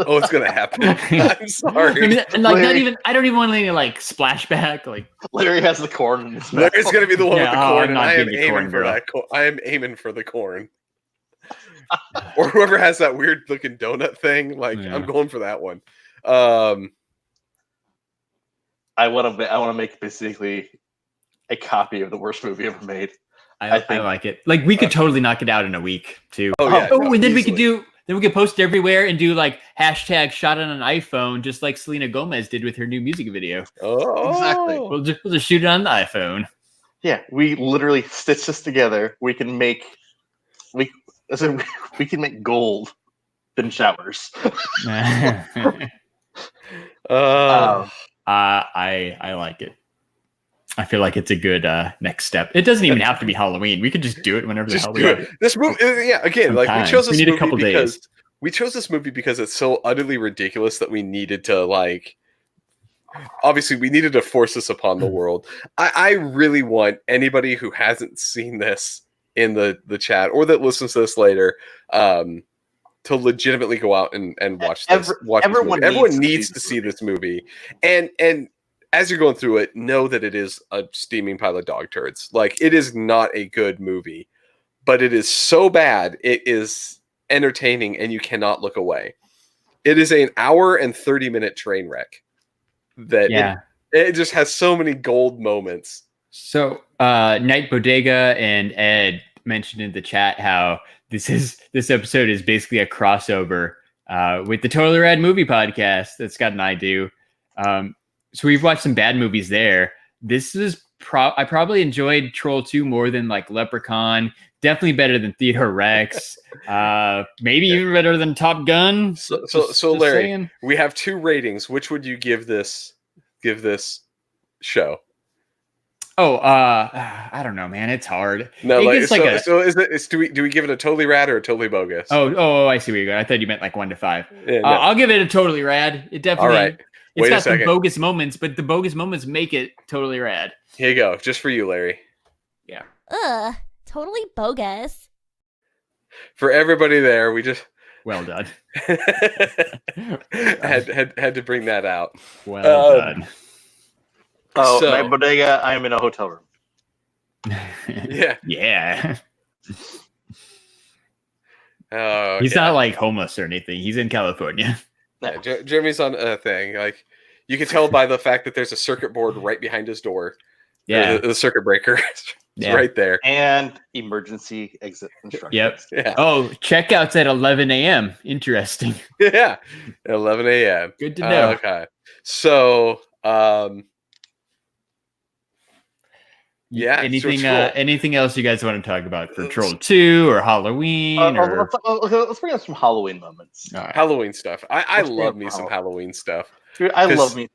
Oh, it's gonna happen. I'm sorry. And like, Larry, I don't even want any like splashback. Like Larry has the corn in his mouth. Larry's gonna be the one with the corn, and I am aiming for that. I am aiming for the corn. Or whoever has that weird looking donut thing. Like I'm going for that one. I want to make basically a copy of the worst movie ever made. I like it. Like we could totally knock it out in a week too. Oh, yeah, and then we could post it everywhere and do like hashtag shot on an iPhone, just like Selena Gomez did with her new music video. Oh, exactly. We'll just shoot it on the iPhone. Yeah, we literally stitch this together. We can make gold in showers. I like it. I feel like it's a good next step. It doesn't even have to be Halloween. We could just do it whenever the hell we want. This movie, again, like we chose this movie because days. We chose this movie because it's so utterly ridiculous that we needed to like. Obviously, we needed to force this upon the world. I really want anybody who hasn't seen this in the chat or that listens to this later to legitimately go out and watch this. Everyone needs to see this movie. And as you're going through it, know that it is a steaming pile of dog turds. Like, it is not a good movie, but it is so bad. It is entertaining and you cannot look away. It is an hour and 30-minute train wreck. It just has so many gold moments. So Night Bodega and Ed mentioned in the chat how this episode is basically a crossover with the Totally Rad Movie Podcast that Scott and I do. So we've watched some bad movies there. This is I probably enjoyed Troll 2 more than like Leprechaun. Definitely better than Theodore Rex. Maybe even better than Top Gun. So Larry, saying. We have 2 ratings. Which would you give this show? Oh, I don't know, man. It's hard. No, do we give it a totally rad or a totally bogus? Oh, I see where you're going. I thought you meant like 1 to 5. Yeah, no. I'll give it a totally rad. It definitely. All right. It's got some bogus moments, but the bogus moments make it totally rad. Here you go, just for you, Larry. Yeah. Totally bogus. For everybody there, we just well done. had to bring that out. Well done. Oh, so, Night Bodega, I am in a hotel room. Yeah. He's not like homeless or anything. He's in California. Yeah, Jeremy's on a thing. Like, you can tell by the fact that there's a circuit board right behind his door. Yeah, the circuit breaker is right there, and emergency exit instructions. Yep. Yeah. Oh, checkouts at 11 a.m. Interesting. Yeah, 11 a.m. Good to know. Okay, so anything else you guys want to talk about for Troll 2 or Halloween? Let's bring up some Halloween moments. Right. Halloween stuff. I love me some Halloween stuff. Dude, Halloween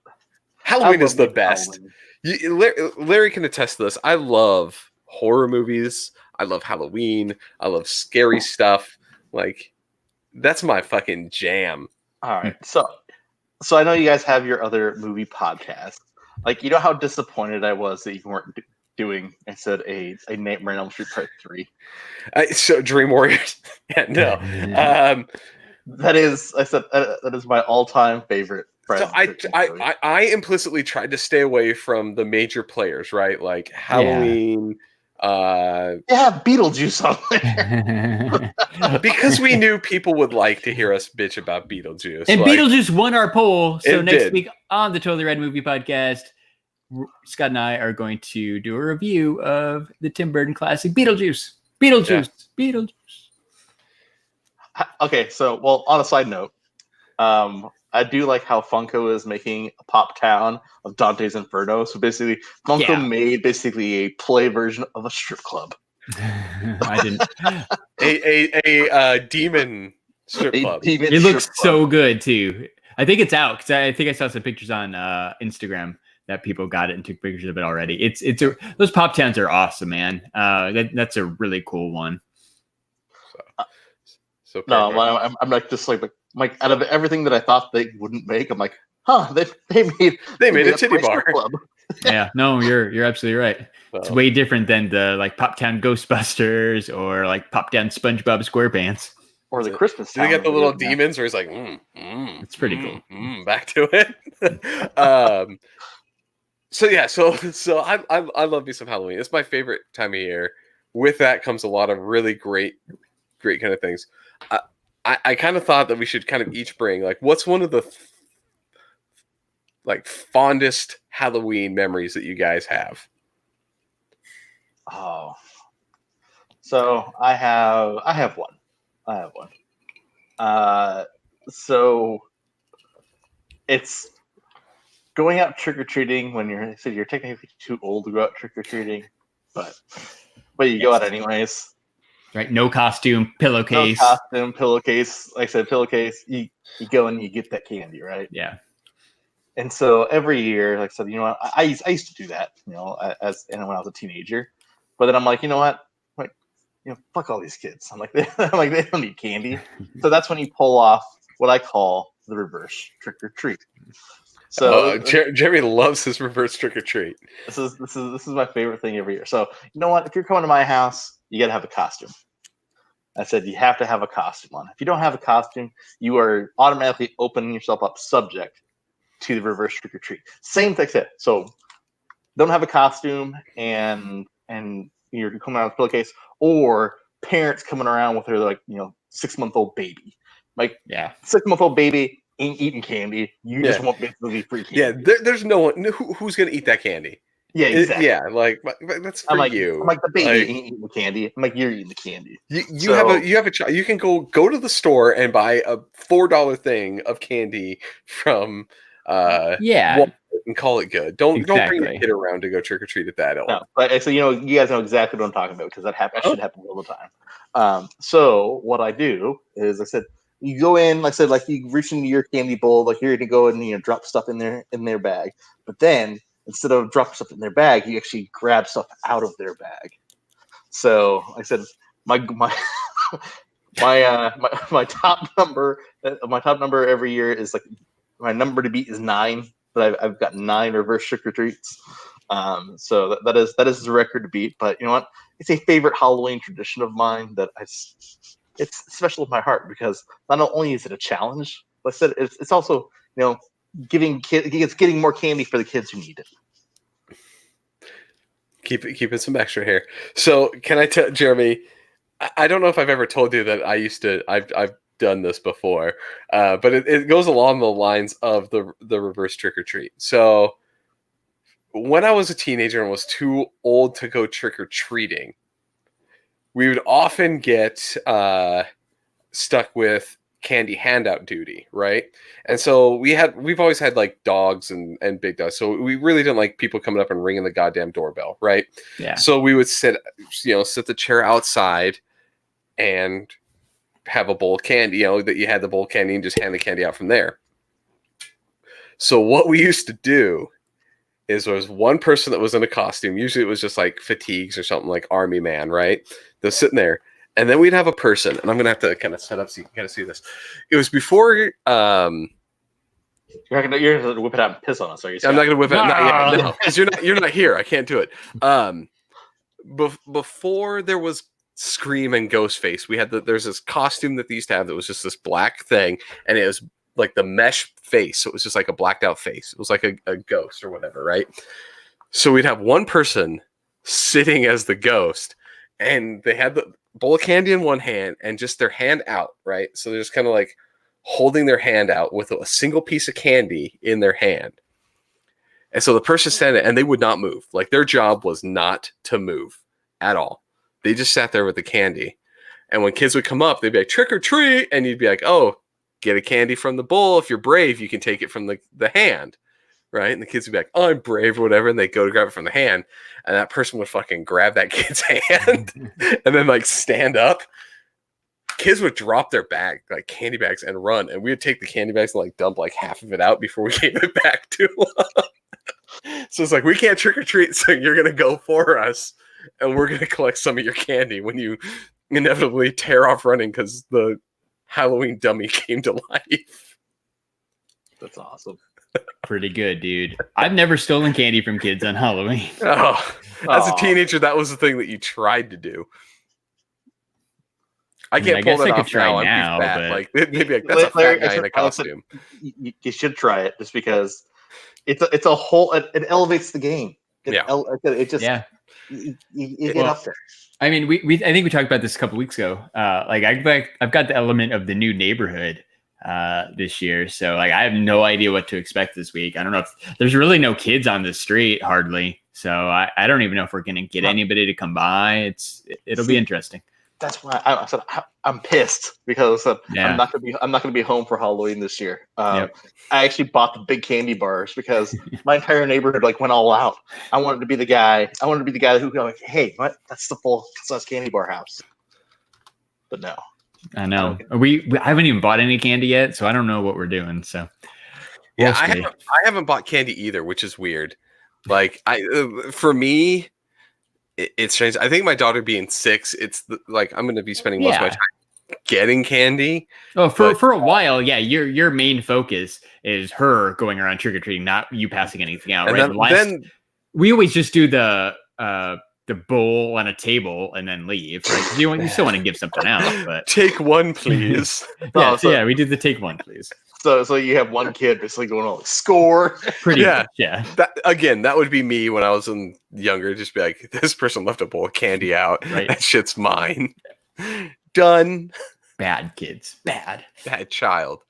is the best. Larry can attest to this. I love horror movies. I love Halloween. I love scary stuff. Like, that's my fucking jam. All right. So I know you guys have your other movie podcast. Like, you know how disappointed I was that you weren't doing, I said a Nightmare on Elm Street Part 3. So Dream Warriors. Yeah, no. That is, I said that is my all-time favorite. So I implicitly tried to stay away from the major players, right? Like Halloween. Beetlejuice on there. Because we knew people would like to hear us bitch about Beetlejuice. And Beetlejuice won our poll. So next week on the Totally Red Movie Podcast, Scott and I are going to do a review of the Tim Burton classic Beetlejuice. Beetlejuice. Okay, so on a side note, I do like how Funko is making a pop town of Dante's Inferno. So basically, Funko made basically a play version of a strip club. I didn't. a demon strip club. It looks so good too. I think it's out because I think I saw some pictures on Instagram that people got it and took pictures of it already. Those pop towns are awesome, man. That's a really cool one. So I'm like just like out of everything that I thought they wouldn't make, I'm like, they made a titty bar. Club. Yeah, no, you're absolutely right. It's way different than the like Pop Town Ghostbusters or like Pop Town SpongeBob SquarePants or the Christmas. Do they get the little demons where it's like, it's pretty cool. Back to it. So I love me some Halloween. It's my favorite time of year. With that comes a lot of really great kind of things. I kind of thought that we should kind of each bring like what's one of the like fondest Halloween memories that you guys have. Oh, so I have one. So it's going out trick or treating when you're technically too old to go out trick or treating, but you go out anyways. Right, no costume, pillowcase. No costume, pillowcase. Like I said, pillowcase. You go and you get that candy, right? Yeah. And so every year, like I said, you know what? I used to do that, when I was a teenager. But then I'm like, you know what? Like, fuck all these kids. I'm like, they don't need candy. So that's when you pull off what I call the reverse trick or treat. So Jeremy loves his reverse trick or treat. This is my favorite thing every year. So you know what? If you're coming to my house, you got to have a costume. I said you have to have a costume on. If you don't have a costume, you are automatically opening yourself up subject to the reverse trick or treat. Same thing. So don't have a costume and you're coming out of a pillowcase, or parents coming around with their 6-month-old baby. Like 6-month-old baby ain't eating candy. You just want basically free candy. Yeah, there's no one who's gonna eat that candy. Yeah, exactly. That's for you. I'm like, the baby ain't eating the candy. I'm like, you're eating the candy. You have a child. You can go to the store and buy a $4 thing of candy from Walmart and call it good. Don't bring your kid around to go trick or treat at that. No, but so you guys know exactly what I'm talking about because that should happen all the time. So what I do is I said you go in, like I said, like you reach into your candy bowl, like you're gonna go and drop stuff in their bag, but then instead of dropping stuff in their bag, you actually grab stuff out of their bag. So like I said, my top number every year is like my number to beat is 9, but I've got 9 reverse trick or treats. So that is the record to beat. But you know what? It's a favorite Halloween tradition of mine that it's special in my heart because not only is it a challenge, but I said it's also getting more candy for the kids who need it. Keep it some extra here. So can I tell Jeremy? I don't know if I've ever told you that I've done this before, but it goes along the lines of the reverse trick or treat. So when I was a teenager and was too old to go trick or treating, we would often get stuck with candy handout duty, right? And so we've always had like dogs and big dogs, so we really didn't like people coming up and ringing the goddamn doorbell, right? Yeah. So we would sit the chair outside and have a bowl of candy, that you had the bowl of candy and just hand the candy out from there. So what we used to do is there was one person that was in a costume. Usually it was just like fatigues or something, like Army Man, right? They're sitting there. And then we'd have a person, and I'm going to have to kind of set up so you can kind of see this. It was before You're gonna whip it out and piss on us, are you? I'm not gonna whip it. No. No, because you're not here. I can't do it. Before there was Scream and Ghostface, there's this costume that they used to have that was just this black thing, and it was like the mesh face. So it was just like a blacked out face. It was like a ghost or whatever, right? So we'd have one person sitting as the ghost, and they had the bowl of candy in one hand and just their hand out, right? So they're just kind of like holding their hand out with a single piece of candy in their hand. And so the person sat it, and they would not move. Like their job was not to move at all. They just sat there with the candy. And when kids would come up, they'd be like, trick or treat. And you'd be like, oh, get a candy from the bowl. If you're brave, you can take it from the hand. Right? And the kids would be like, oh, I'm brave or whatever. And they go to grab it from the hand. And that person would fucking grab that kid's hand and then like stand up. Kids would drop their bag, like candy bags, and run. And we would take the candy bags and like dump like half of it out before we gave it back to them. So it's like, we can't trick or treat, so you're going to go for us. And we're going to collect some of your candy when you inevitably tear off running because the Halloween dummy came to life. That's awesome. Pretty good, dude. I've never stolen candy from kids on Halloween. Oh, as a teenager, that was the thing that you tried to do. I can't pull that off now. I'm fat. Like maybe like, that's a fat guy in a costume. You should try it just because it's a whole. It elevates the game. It just you get up there. I mean, I think we talked about this a couple weeks ago. Like I've got the element of the new neighborhood this year, so like I have no idea what to expect this week. I don't know if there's really no kids on the street hardly, so I don't even know if we're gonna get anybody to come by. It'll be interesting. That's why I said I'm pissed because I'm not gonna be home for Halloween this year. I actually bought the big candy bars because my entire neighborhood like went all out. I wanted to be the guy. Who go like, hey, what? That's the full size candy bar house. But no, I know we haven't even bought any candy yet, so I don't know what we're doing. So I haven't bought candy either, which is weird. Like for me. It's strange. I think my daughter being 6, it's like I'm going to be spending most of my time getting candy. Oh, for a while, your main focus is her going around trick or treating, not you passing anything out. And right? Then we always just do the bowl on a table and then leave. Right? You still want to give something out, but take one, please. We did the take one, please. So you have one kid basically going on like score. Pretty much, yeah. That would be me when I was younger. Just be like, this person left a bowl of candy out. Right. That shit's mine. Done. Bad kids. Bad child.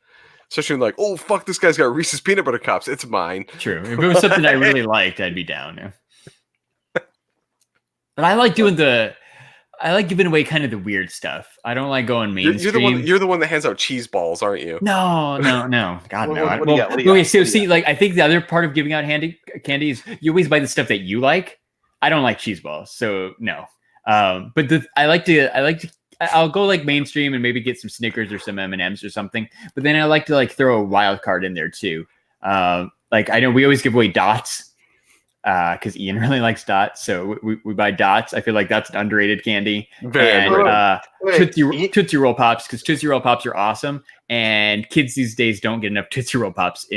Especially when like, oh fuck, this guy's got Reese's peanut butter cups. It's mine. True. If it was something I really liked, I'd be down. Yeah. But I like giving away kind of the weird stuff. I don't like going mainstream. You're the one that hands out cheese balls, aren't you? No. God, no. What do you got? See, like I think the other part of giving out candy is you always buy the stuff that you like. I don't like cheese balls, so no. But I'll go like mainstream and maybe get some Snickers or some M&Ms or something. But then I like to like throw a wild card in there too. Like I know we always give away dots. Because Ian really likes dots, so we buy dots. I feel like that's an underrated candy. Tootsie Roll Pops, because Tootsie Roll Pops are awesome, and kids these days don't get enough Tootsie Roll Pops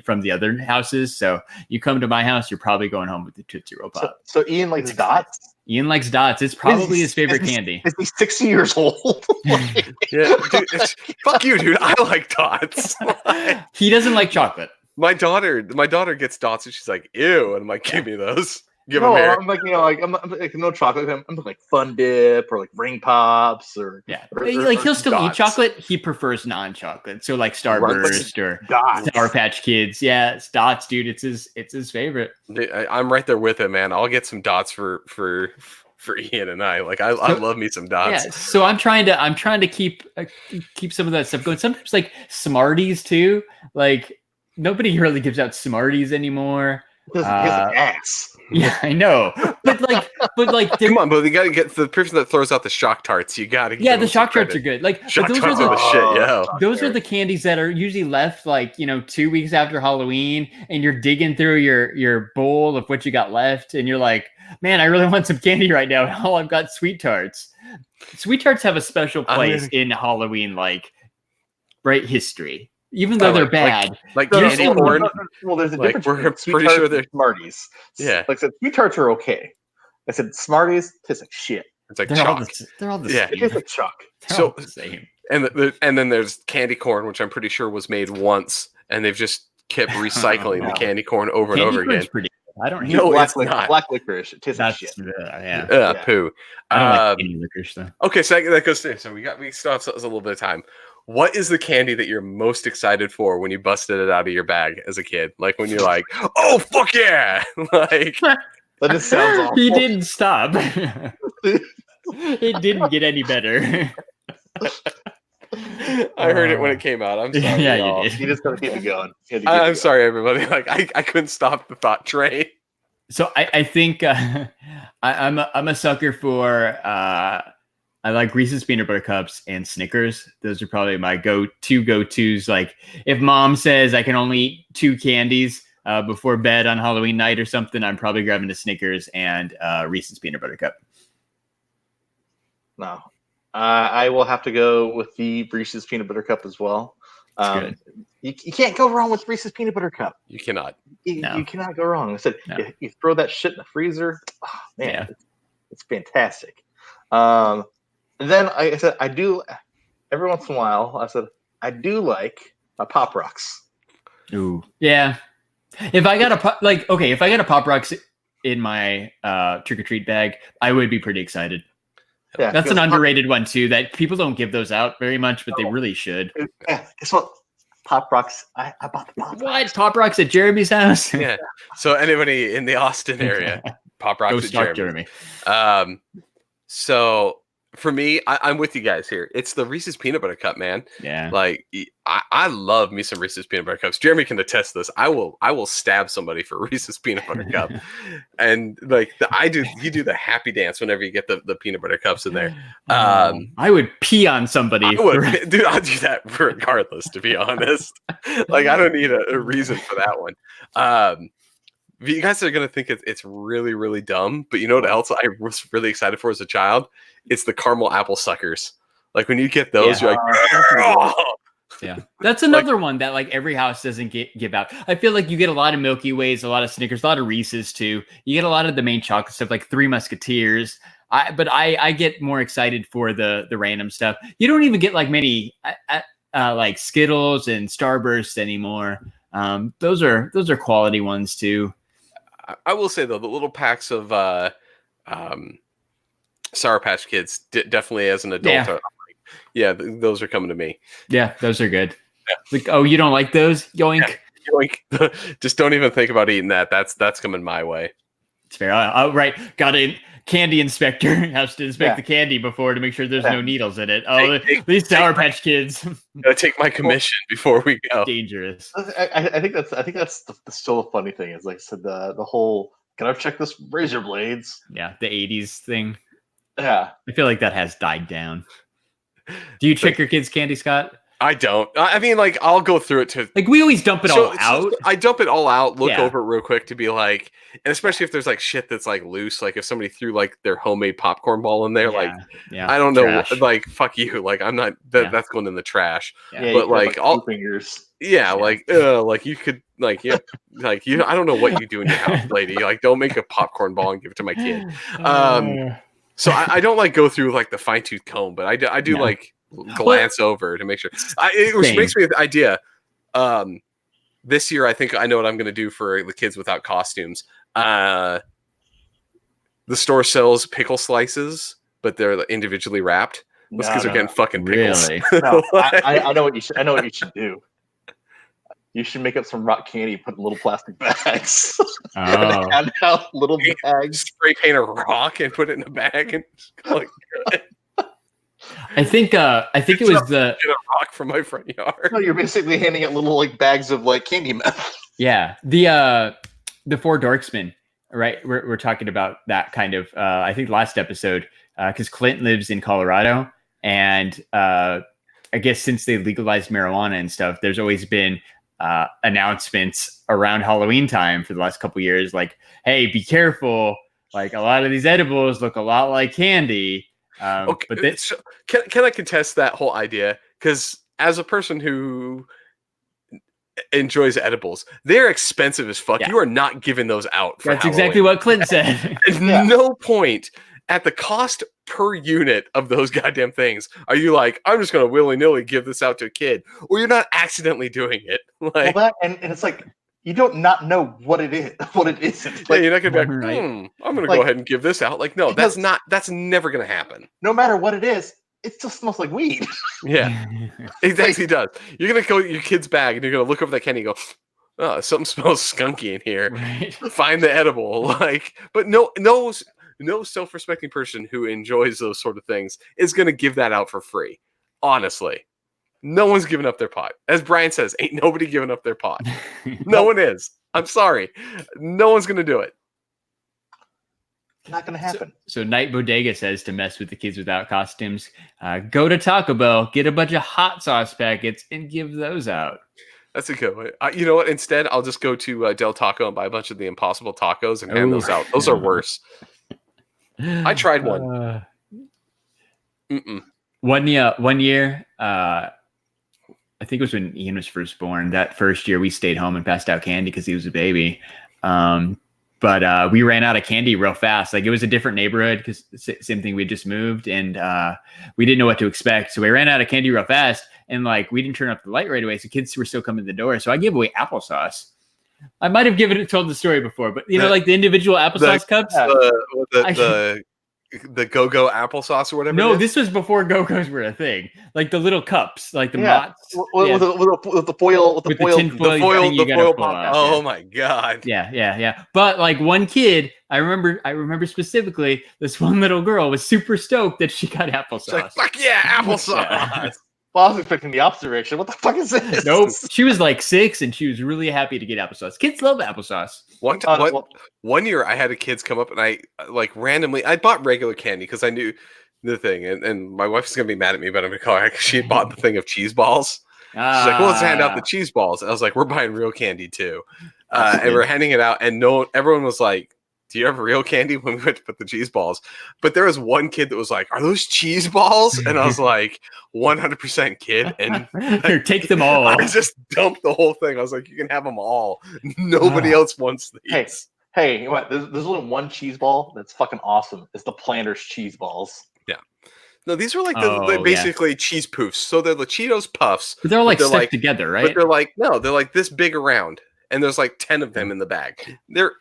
from the other houses. So you come to my house, you're probably going home with the Tootsie Roll Pop. So Ian likes dots. Ian likes dots. It's probably his favorite candy. Is he 60 years old? Yeah, dude, fuck you, dude. I like dots. He doesn't like chocolate. My daughter gets dots and she's like, ew, and I'm like, give me those. Give them here. I'm like, I'm like no chocolate. I'm like Fun Dip or like Ring Pops or he'll still dots. eat chocolate. He prefers non-chocolate, so like Starburst or Sour Patch Kids. Yeah, it's dots, dude. It's his favorite. I'm right there with him, man. I'll get some dots for Ian and I. Like I love me some dots. Yeah, so I'm trying to keep some of that stuff going. Sometimes like Smarties too. Like nobody really gives out Smarties anymore. Because he has an ass. Yeah, I know. But like come on, but you gotta get the person that throws out the Shock Tarts. You gotta get the Shock Tarts are good. Like Shock those Tarts are the shit, yo. Those are the candies that are usually left 2 weeks after Halloween, and you're digging through your bowl of what you got left, and you're like, man, I really want some candy right now. And all I've got Sweet Tarts. Sweet Tarts have a special place in Halloween, history. even though they're bad. Like No, candy corn. Well, there's a Like, difference. we're between pretty Sweet Tarts sure and they're- Smarties. Yeah. Like I said, Sweet Tarts are okay. I said Smarties taste like shit. It's like They're chalk. all the Yeah. It same. tastes like chalk. They're So- all the same. And then there's candy corn, which I'm pretty sure was made once, and they've just kept recycling the No. candy corn over Candy and over corn's again. pretty good. I don't hate No, black it's licorice, not. black licorice. It tastes like that's shit. yeah. Yeah. Poo. I don't like Um, candy licorice though. Okay, so that goes through. So we still have a little bit of time. What is the candy that you're most excited for when you busted it out of your bag as a kid? Like when you're like, oh fuck yeah! Like That just sounds awful. He didn't stop. It didn't get any better. I heard it when it came out. I'm sorry. Yeah, y'all. you did. You just gotta keep it going. You had to keep it I'm going. sorry, everybody. Like I couldn't stop the thought train. So I think I'm a sucker for I like Reese's peanut butter cups and Snickers. Those are probably my go-tos. Like if mom says I can only eat 2 candies before bed on Halloween night or something, I'm probably grabbing a Snickers and Reese's peanut butter cup. No, I will have to go with the Reese's peanut butter cup as well. Good. You can't go wrong with Reese's peanut butter cup. You cannot. No. You cannot go wrong. I said No. you throw that shit in the freezer. Oh, man, Yeah. it's fantastic. And then I said I do every once in a while. I said I do like Pop Rocks. Ooh, yeah. If I got a Pop Rocks in my trick or treat bag, I would be pretty excited. Yeah, That's an because underrated one too. That people don't give those out very much, but they really should. Yeah, guess what? Pop Rocks. I bought the Pop Rocks. What? Pop Rocks at Jeremy's house? Yeah. So anybody in the Austin area, Pop Go Rocks at stalk Jeremy. Jeremy. So for me, I'm with you guys here. It's the Reese's peanut butter cup, man. Yeah. Like I love me some Reese's peanut butter cups. Jeremy can attest this. I will stab somebody for Reese's peanut butter cup. And like you do the happy dance whenever you get the peanut butter cups in there. I would pee on somebody. I would, dude, I'll do that regardless, to be honest. Like I don't need a reason for that one. You guys are gonna think it's really, really dumb, but you know what else I was really excited for as a child? It's the caramel apple suckers. Like when you get those, you're like, oh! Yeah, that's another one that like every house doesn't give out. I feel like you get a lot of Milky Ways, a lot of Snickers, a lot of Reese's too. You get a lot of the main chocolate stuff, like Three Musketeers. But I get more excited for the random stuff. You don't even get like many like Skittles and Starburst anymore. Those are quality ones too. I will say though, the little packs of Sour Patch Kids definitely as an adult. Yeah. Those are coming to me. Yeah, those are good. Yeah. Like, oh, you don't like those? Yoink. Yeah. Yoink. Just don't even think about eating that. That's coming my way. It's fair. Right. Got a candy inspector. Has to inspect the candy before to make sure there's no needles in it. Oh, these Sour Patch Kids. Gotta take my commission before we go. Dangerous. I think that's still a funny thing. Is like I said, the whole can I check this razor blades? Yeah, the 80s thing. Yeah. I feel like that has died down. Do you check your kids' candy, Scott? I don't. I mean, like, I'll go through it to like we always dump it all out. I dump it all out, look over it real quick to be like, and especially if there's like shit that's like loose, like if somebody threw like their homemade popcorn ball in there, I don't know, like fuck you, like I'm not that's going in the trash. Yeah, but like all fingers. Yeah, like you could like like you. I don't know what you do in your house, lady. Like don't make a popcorn ball and give it to my kid. So I don't like go through like the fine tooth comb, but I do like glance over to make sure. Which makes me the idea. This year, I think I know what I'm going to do for the kids without costumes. The store sells pickle slices, but they're individually wrapped. Those kids are getting fucking pickles. Really? No, I know what you should. I know what you should do. You should make up some rock candy, put in little plastic bags. Oh. And out little bags. Spray paint a rock and put it in a bag and like. I think it was the get a rock from my front yard. No, you're basically handing out little like bags of like candy meth. Yeah, the Four Dorksmen, right? We're talking about that kind of. I think last episode because Clint lives in Colorado, and I guess since they legalized marijuana and stuff, there's always been announcements around Halloween time for the last couple years, like, "Hey, be careful! Like a lot of these edibles look a lot like candy." Okay, but can I contest that whole idea? Because as a person who enjoys edibles. They're expensive as fuck. Yeah. You are not giving those out for That's Halloween. exactly what Clint said. At no point at the cost per unit of those goddamn things are you like, I'm just going to willy-nilly give this out to a kid, or you're not accidentally doing it. Like, well, that and it's like you don't not know what it is, what it isn't. Like, you're not going to be like, Right. I'm going to Like, go ahead and give this out. Like, no, because- that's never going to happen. no matter what it is, it still smells like weed. Yeah, it actually does. You're going to go your kid's bag and you're going to look over that candy and go, oh, something smells skunky in here. Right. Find the edible. Like, but no self-respecting person who enjoys those sort of things is going to give that out for free. Honestly, no one's giving up their pot. As Brian says, ain't nobody giving up their pot. No one is. I'm sorry. No one's going to do it. Not gonna happen. So Night Bodega says to mess with the kids without costumes, go to Taco Bell, get a bunch of hot sauce packets, and give those out. That's a good one. You know what? Instead, I'll just go to Del Taco and buy a bunch of the Impossible Tacos and hand those out. Those are worse. I tried one. One year, I think it was when Ian was first born. That first year, we stayed home and passed out candy because he was a baby. But we ran out of candy real fast. Like, it was a different neighborhood because same thing. We just moved and we didn't know what to expect. So we ran out of candy real fast, and like we didn't turn up the light right away. So kids were still coming to the door. So I gave away applesauce. I might have told the story before, but like the individual applesauce cups. The Go-Go applesauce or whatever. No, this was before Go-Go's were a thing. Like the little cups, like the Mott's. With the foil, with the tin foil, the foil pop. Oh my god. Yeah. But like one kid, I remember specifically, this one little girl was super stoked that she got applesauce. She's like, fuck yeah, applesauce. Well, I was expecting the opposite direction. What the fuck is this? Nope. She was like 6 and she was really happy to get applesauce. Kids love applesauce. One year I had a kids come up and I like randomly, I bought regular candy because I knew the thing. And my wife's going to be mad at me, but I'm going to call her because she had bought the thing of cheese balls. She's like, well, let's hand out the cheese balls. And I was like, we're buying real candy too. And we're handing it out. And everyone was like, do you have real candy when we went to put the cheese balls? But there was one kid that was like, are those cheese balls? And I was like, 100% kid. And here, take them all. I just dumped the whole thing. I was like, you can have them all. Nobody else wants these. Hey, you know what? There's only one cheese ball that's fucking awesome. It's the Planters cheese balls. Yeah. No, these are like they're basically cheese poofs. So they're the Cheetos puffs. But they're all like stuck together, right? But they're like this big around. And there's like 10 of them in the bag. They're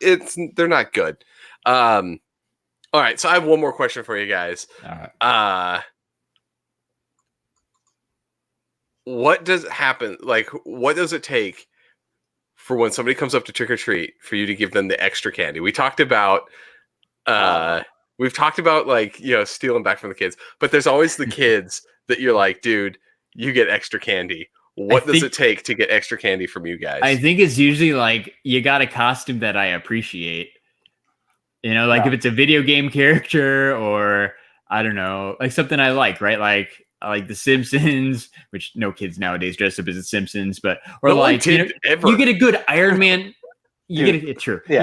not good. All right, so I have one more question for you guys. What does happen? Like, what does it take for when somebody comes up to trick or treat for you to give them the extra candy? We talked about we've talked about like, stealing back from the kids, but there's always the kids that you're like, dude, you get extra candy. What does it take to get extra candy from you guys? I think it's usually like you got a costume that I appreciate. If it's a video game character or I don't know, like something I like, right? Like I like The Simpsons, which no kids nowadays dress up as The Simpsons, but you get a good Iron Man. You get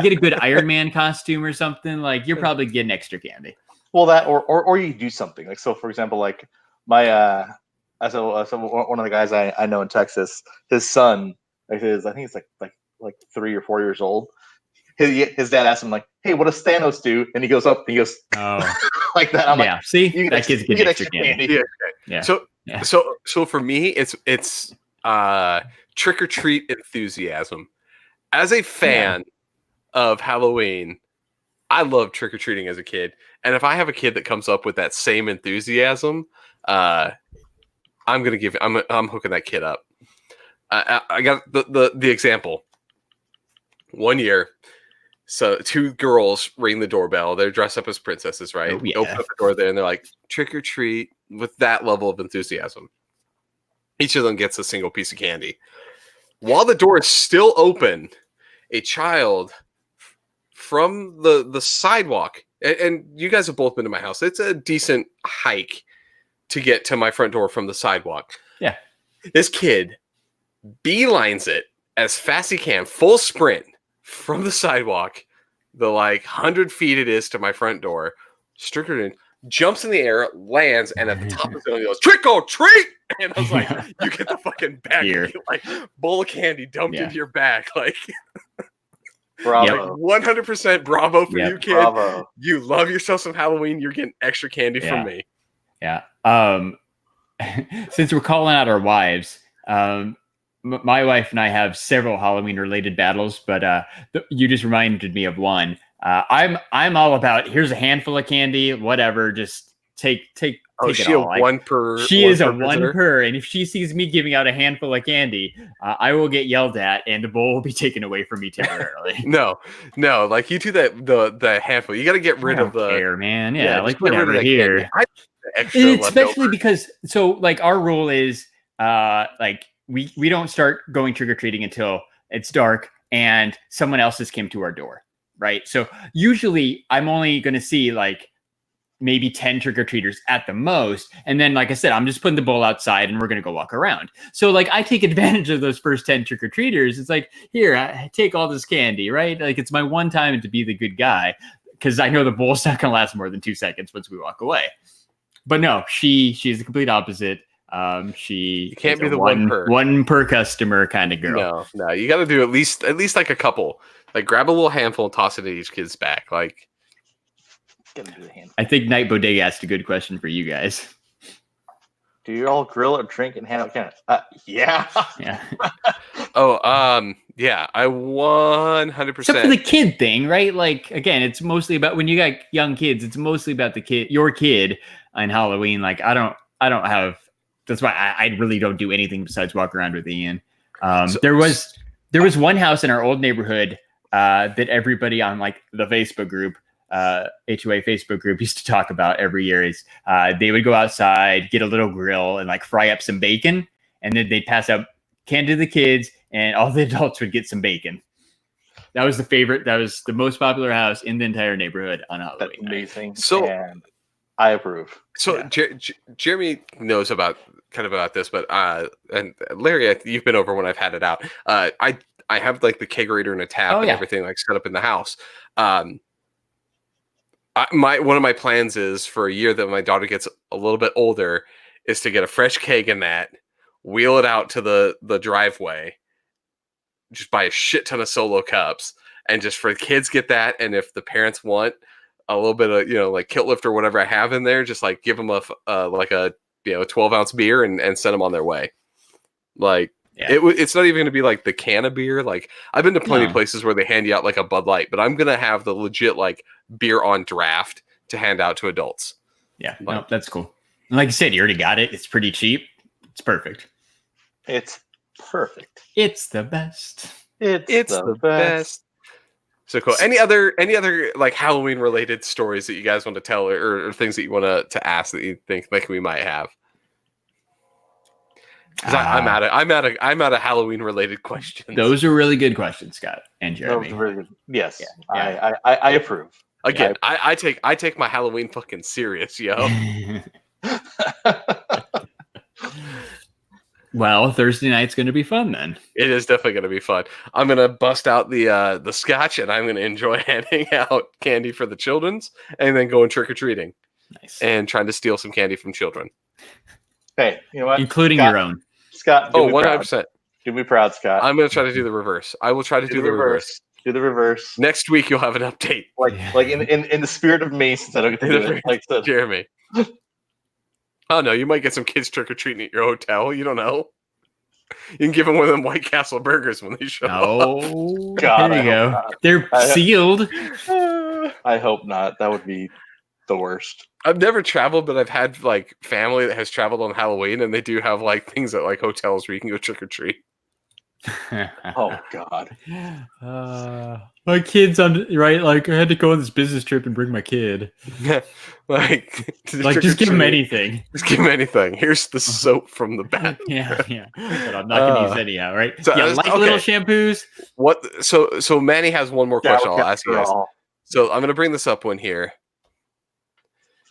a good Iron Man costume or something. Like you're probably getting extra candy. Well, that or you do something like so. For example, like my so one of the guys I know in Texas, his son, I think it's like 3 or 4 years old. His dad asked him like, "Hey, what does Thanos do?" And he goes up and he goes, "Oh, like that." I'm like, see, that kid's getting extra candy. Yeah. So for me, it's trick or treat enthusiasm. As a fan of Halloween, I love trick or treating as a kid, and if I have a kid that comes up with that same enthusiasm, I'm hooking that kid up. I got the example. One year, so 2 girls ring the doorbell. They're dressed up as princesses, right? Oh, yeah. Open up the door there, and they're like, trick or treat with that level of enthusiasm. Each of them gets a single piece of candy. While the door is still open, a child from the sidewalk, and you guys have both been to my house. It's a decent hike to get to my front door from the sidewalk. Yeah. This kid beelines it as fast as he can, full sprint from the sidewalk, the like 100 feet it is to my front door, strickered in, jumps in the air, lands, and at the top of the zone, he goes, trick or treat! And I was like, you get the fucking bag, Here. and you, like, bowl of candy dumped into your bag. Like, Bravo. 100% bravo for you, kid. Bravo. You love yourself some Halloween. You're getting extra candy from me. Yeah. Since we're calling out our wives, my wife and I have several Halloween-related battles, but you just reminded me of one. I'm all about, here's a handful of candy, whatever, just take Oh, take she it all. a one per. She one is per a one visitor? per, and if she sees me giving out a handful of candy, I will get yelled at, and the bowl will be taken away from me temporarily. No, like you do that the handful. You got to get rid I of don't the care, man. Yeah, like just get rid of whatever that here. candy. I extra Especially leftover. because like our rule is like we don't start going trick-or-treating until it's dark and someone else has came to our door, right? So usually I'm only going to see like maybe 10 trick-or-treaters at the most, and then like I said, I'm just putting the bowl outside and we're going to go walk around. So like I take advantage of those first 10 trick-or-treaters. It's like, here, I take all this candy, right? Like it's my one time to be the good guy, because I know the bowl's not going to last more than 2 seconds once we walk away. But no, she's the complete opposite. She can't is be a the one per customer kind of girl. No, you got to do at least like a couple. Like grab a little handful and toss it at each kid's back. Like, I think Night Bodega asked a good question for you guys. Do you all grill or drink and hand out candy? Yeah. Yeah. Yeah, I 100%. Except for the kid thing, right? Like again, it's mostly about when you got young kids. It's mostly about your kid on Halloween. Like I don't have. That's why I really don't do anything besides walk around with Ian. There was one house in our old neighborhood that everybody on like the Facebook group, HOA Facebook group, used to talk about every year. Is they would go outside, get a little grill, and like fry up some bacon, and then they'd pass out candy to the kids, and all the adults would get some bacon. That was the favorite. That was the most popular house in the entire neighborhood on Halloween. That's amazing. So and I approve. So yeah. Jeremy knows about this, but and Larry, you've been over when I've had it out. I have like the kegerator and a tap and everything like set up in the house. One of my plans is for a year that my daughter gets a little bit older is to get a fresh keg in that, wheel it out to the driveway, just buy a shit ton of Solo cups, and just for the kids get that, and if the parents want a little bit of like Kilt Lift or whatever I have in there, just like give them a 12-ounce beer and send them on their way. Like it's not even going to be like the can of beer. Like I've been to plenty of places where they hand you out like a Bud Light, but I'm going to have the legit like beer on draft to hand out to adults. Yeah, no, that's cool. And like I said, you already got it. It's pretty cheap. It's perfect. It's perfect. It's the best. It's the best. So cool. Any other like Halloween related stories that you guys want to tell or things that you want to ask that you think like we might have? Because I'm out of Halloween related questions. Those are really good questions, Scott and Jeremy. Those are really good. Yes, yeah. I approve. Again, I take my Halloween fucking serious, yo. Well, Thursday night's going to be fun then. It is definitely going to be fun. I'm going to bust out the scotch, and I'm going to enjoy handing out candy for the children's, and then going trick or treating. Nice. And trying to steal some candy from children. Hey, you know what? Including Scott, your own. Scott. 100%. Do me proud, Scott. I'm going to try to do the reverse. I will try to do the reverse. Do the reverse. Next week you'll have an update. Like in the spirit of me, since I don't get to do it. Like so. Jeremy. Oh no, you might get some kids trick or treating at your hotel. You don't know. You can give them one of them White Castle burgers when they show up. Oh, God, there you go. They're sealed. I hope not. That would be the worst. I've never traveled, but I've had like family that has traveled on Halloween, and they do have like things at like hotels where you can go trick or treat. Oh God. My kid's on right. Like I had to go on this business trip and bring my kid. like just give him anything. Just give him anything. Here's the soap from the bath. yeah. But I'm not gonna use anyhow, right? So, little shampoos. What? So Manny has one more question. I'll ask you guys. So I'm gonna bring this up one here.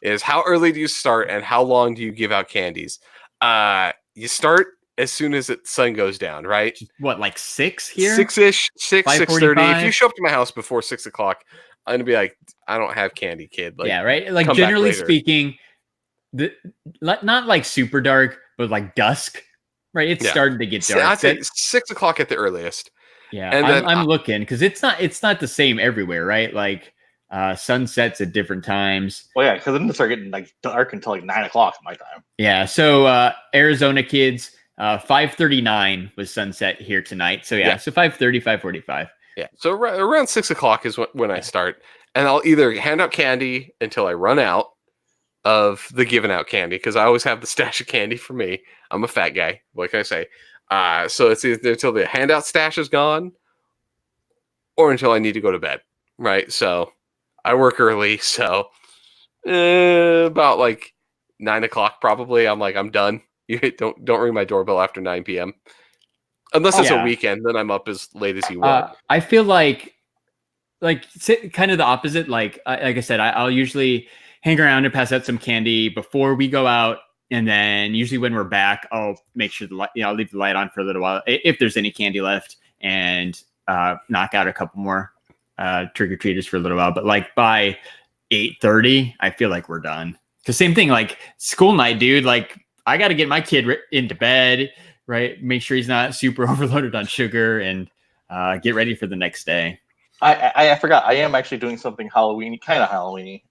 Is how early do you start and how long do you give out candies? You start as soon as the sun goes down, right? What, like 6 here? 6-ish, 6:30. If you show up to my house before 6 o'clock, I'm gonna be like, I don't have candy, kid. Like, yeah, right. Like come back generally later. speaking, not like super dark, but like dusk. Right, it's Yeah. starting to get dark. I'd say 6 o'clock at the earliest. Yeah, And then I'm looking because it's not the same everywhere, right? Like sunsets at different times. Well, yeah, because it didn't start getting like dark until like 9 o'clock my time. Yeah, so Arizona kids, 5:39 was sunset here tonight. So yeah. So 5:30, 5:45. Yeah, so around 6 o'clock is when I start, and I'll either hand out candy until I run out of the given out candy, because I always have the stash of candy for me. I'm a fat guy. What can I say? So it's either until the handout stash is gone, or until I need to go to bed. Right. So I work early, so about like 9 o'clock probably. I'm like, I'm done. You don't ring my doorbell after 9 p.m. Unless it's a weekend, then I'm up as late as you want. I feel like kind of the opposite. Like I said, I'll usually hang around and pass out some candy before we go out. And then usually when we're back, I'll make sure I'll leave the light on for a little while if there's any candy left, and knock out a couple more trick-or-treaters for a little while. But like by 8:30, I feel like we're done. The same thing, like school night, dude. Like I got to get my kid into bed, right? Make sure he's not super overloaded on sugar, and get ready for the next day. I forgot. I am actually doing something Halloween, kind of Halloween.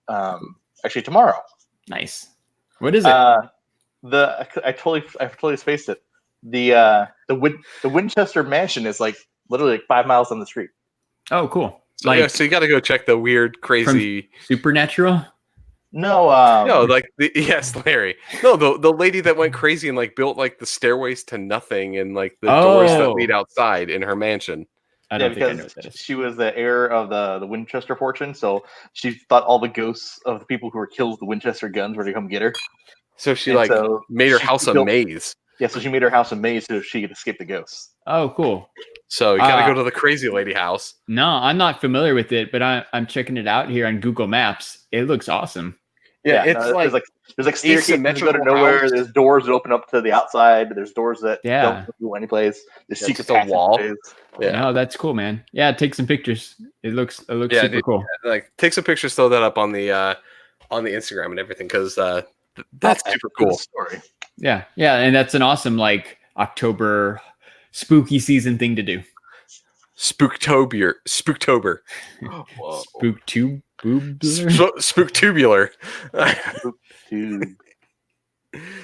Actually tomorrow. Nice. What is it? I totally spaced it. The Winchester Mansion is like literally like 5 miles down the street. Oh, cool. So, yeah, so you got to go check the weird, crazy Supernatural. No, no, like yes, Larry. No, the lady that went crazy and like built like the stairways to nothing and like the doors that lead outside in her mansion. I don't think I know what that is. She was the heir of the Winchester fortune, so she thought all the ghosts of the people who were killed with the Winchester guns were to come get her. So she made her house a maze. Yeah, so she made her house a maze so she could escape the ghosts. Oh, cool. So you got to go to the crazy lady house. No, I'm not familiar with it, but I'm checking it out here on Google Maps. It looks awesome. Yeah, it's there's staircases that go to nowhere. House. There's doors that open up to the outside. There's doors that don't go any place. There's secret wall. Yeah, no, that's cool, man. Yeah, take some pictures. It looks super cool. Yeah, like take some pictures, throw that up on the Instagram and everything, because that's super cool story. Yeah, and that's an awesome like October spooky season thing to do. Spooktober. Spooktubular.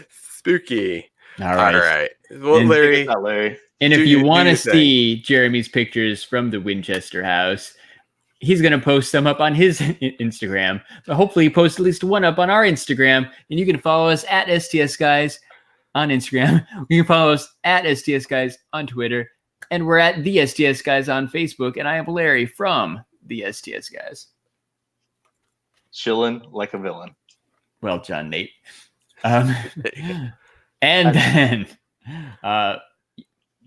Spooky. All right. Well, Larry. And if you want to see Jeremy's pictures from the Winchester house, he's going to post some up on his Instagram. But hopefully he posts at least one up on our Instagram. And you can follow us at STS Guys on Instagram. You can follow us at STS Guys on Twitter. And we're at the STS Guys on Facebook. And I am Larry from the STS Guys. Chilling like a villain. Well, John Nate. And then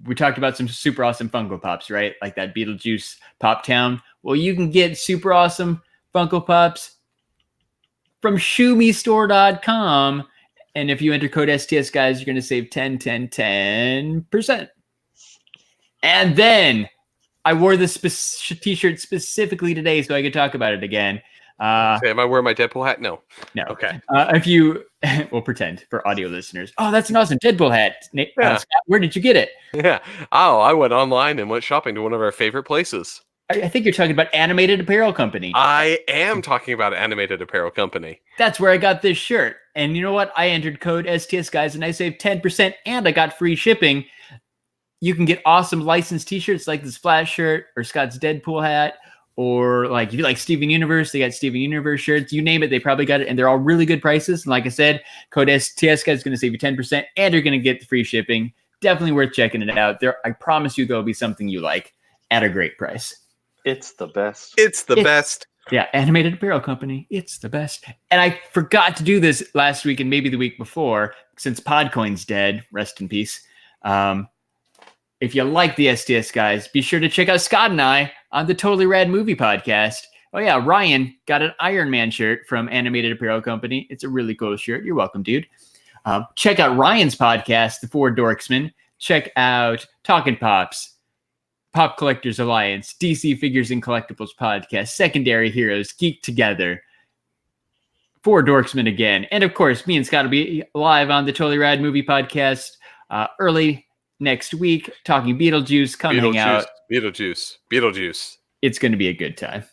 we talked about some super awesome Funko Pops, right? Like that Beetlejuice Pop Town. Well, you can get super awesome Funko Pops from ShumiStore.com. And if you enter code STS Guys, you're going to save 10%. And then I wore this t-shirt specifically today so I could talk about it again. Am I wearing my Deadpool hat? No. Okay. If you, we'll pretend for audio listeners. Oh, that's an awesome Deadpool hat. Scott, where did you get it? Yeah. Oh, I went online and went shopping to one of our favorite places. I think you're talking about Animated Apparel Company. I am talking about Animated Apparel Company. That's where I got this shirt. And you know what? I entered code STS Guys and I saved 10% and I got free shipping. You can get awesome licensed t-shirts like this Flash shirt or Scott's Deadpool hat. Or like if you like Steven Universe, they got Steven Universe shirts. You name it, they probably got it. And they're all really good prices. And like I said, code STS Guys is going to save you 10% and you're going to get the free shipping. Definitely worth checking it out. I promise you there'll be something you like at a great price. It's the best. It's the best. Yeah, Animated Apparel Company. It's the best. And I forgot to do this last week and maybe the week before, since Podcoin's dead. Rest in peace. If you like the STS Guys, be sure to check out Scott and I on the Totally Rad Movie Podcast. Oh yeah, Ryan got an Iron Man shirt from Animated Apparel Company. It's a really cool shirt. You're welcome, dude. Check out Ryan's podcast, The Four Dorksmen. Check out Talkin' Pops Pop Collectors Alliance, DC Figures and Collectibles Podcast, Secondary Heroes, Geek Together, For Dorksmen again, and of course, me and Scott will be live on the Totally Rad Movie Podcast early next week, talking Beetlejuice, coming out. Beetlejuice. It's going to be a good time.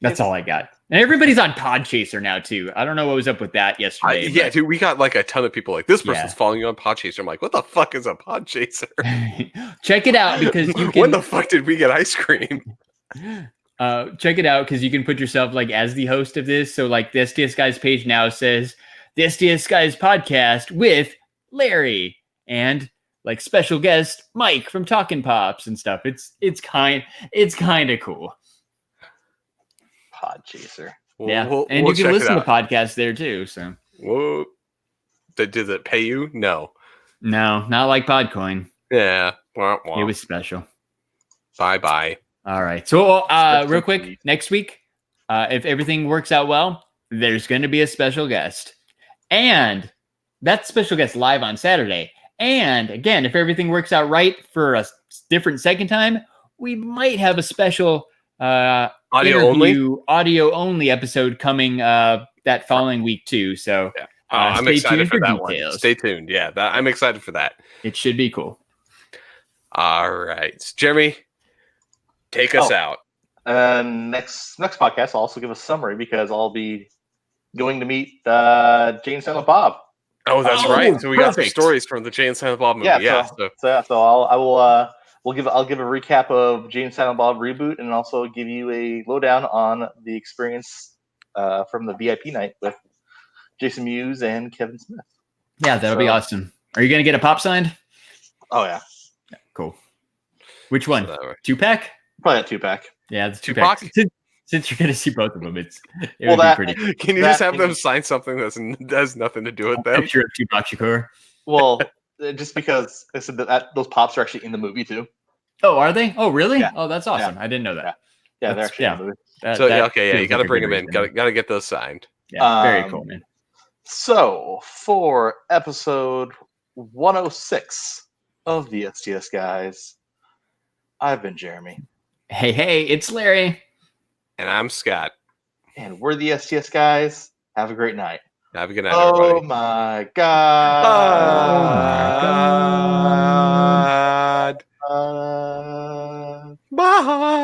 That's all I got. And everybody's on Podchaser now, too. I don't know what was up with that yesterday. Yeah, dude, we got like a ton of people like, this person's following you on Podchaser. I'm like, what the fuck is a Podchaser? Check it out because you can... When the fuck did we get ice cream? Check it out because you can put yourself like as the host of this. So like the STS Guys page now says the STS Guys podcast with Larry and like special guest Mike from Talkin' Pops and stuff. It's kind of cool. Podchaser. Yeah, and you can listen to podcasts there too. So, whoa, did it pay you? No, not like Podcoin. Yeah, wah, wah. It was special. Bye. All right. So, real quick, next week, if everything works out well, there's going to be a special guest, and that special guest live on Saturday. And again, if everything works out right for a different second time, we might have a special audio only episode coming that following week too. So I'm excited for that details. One. Stay tuned. Yeah, I'm excited for that. It should be cool. All right, Jeremy, take us out. Next podcast, I'll also give a summary because I'll be going to meet Jane Silent Bob. Oh, that's right. So we got some stories from the Jane Silent Bob movie. I'll give a recap of Jane Silent Bob reboot and also give you a lowdown on the experience from the VIP night with Jason Mewes and Kevin Smith. Yeah, that'll be awesome. Are you gonna get a pop signed? Oh yeah. Cool. Which one? 2-pack? Probably a 2-pack. Yeah, it's 2-pack. Since you're gonna see both of them, it would be pretty. Can you just have them sign something that has nothing to do with them? Picture of Tupac Shakur. Well, just because I said that those pops are actually in the movie too. Oh, are they? Oh, really? Yeah. Oh, that's awesome. I didn't know that. Yeah, they're actually in the movie. You got to bring them in. Got to get those signed. Yeah, very cool, man. So for episode 106 of the STS Guys, I've been Jeremy. Hey, it's Larry. And I'm Scott. And we're the STS Guys. Have a great night. Have a good night, everybody. Oh my God.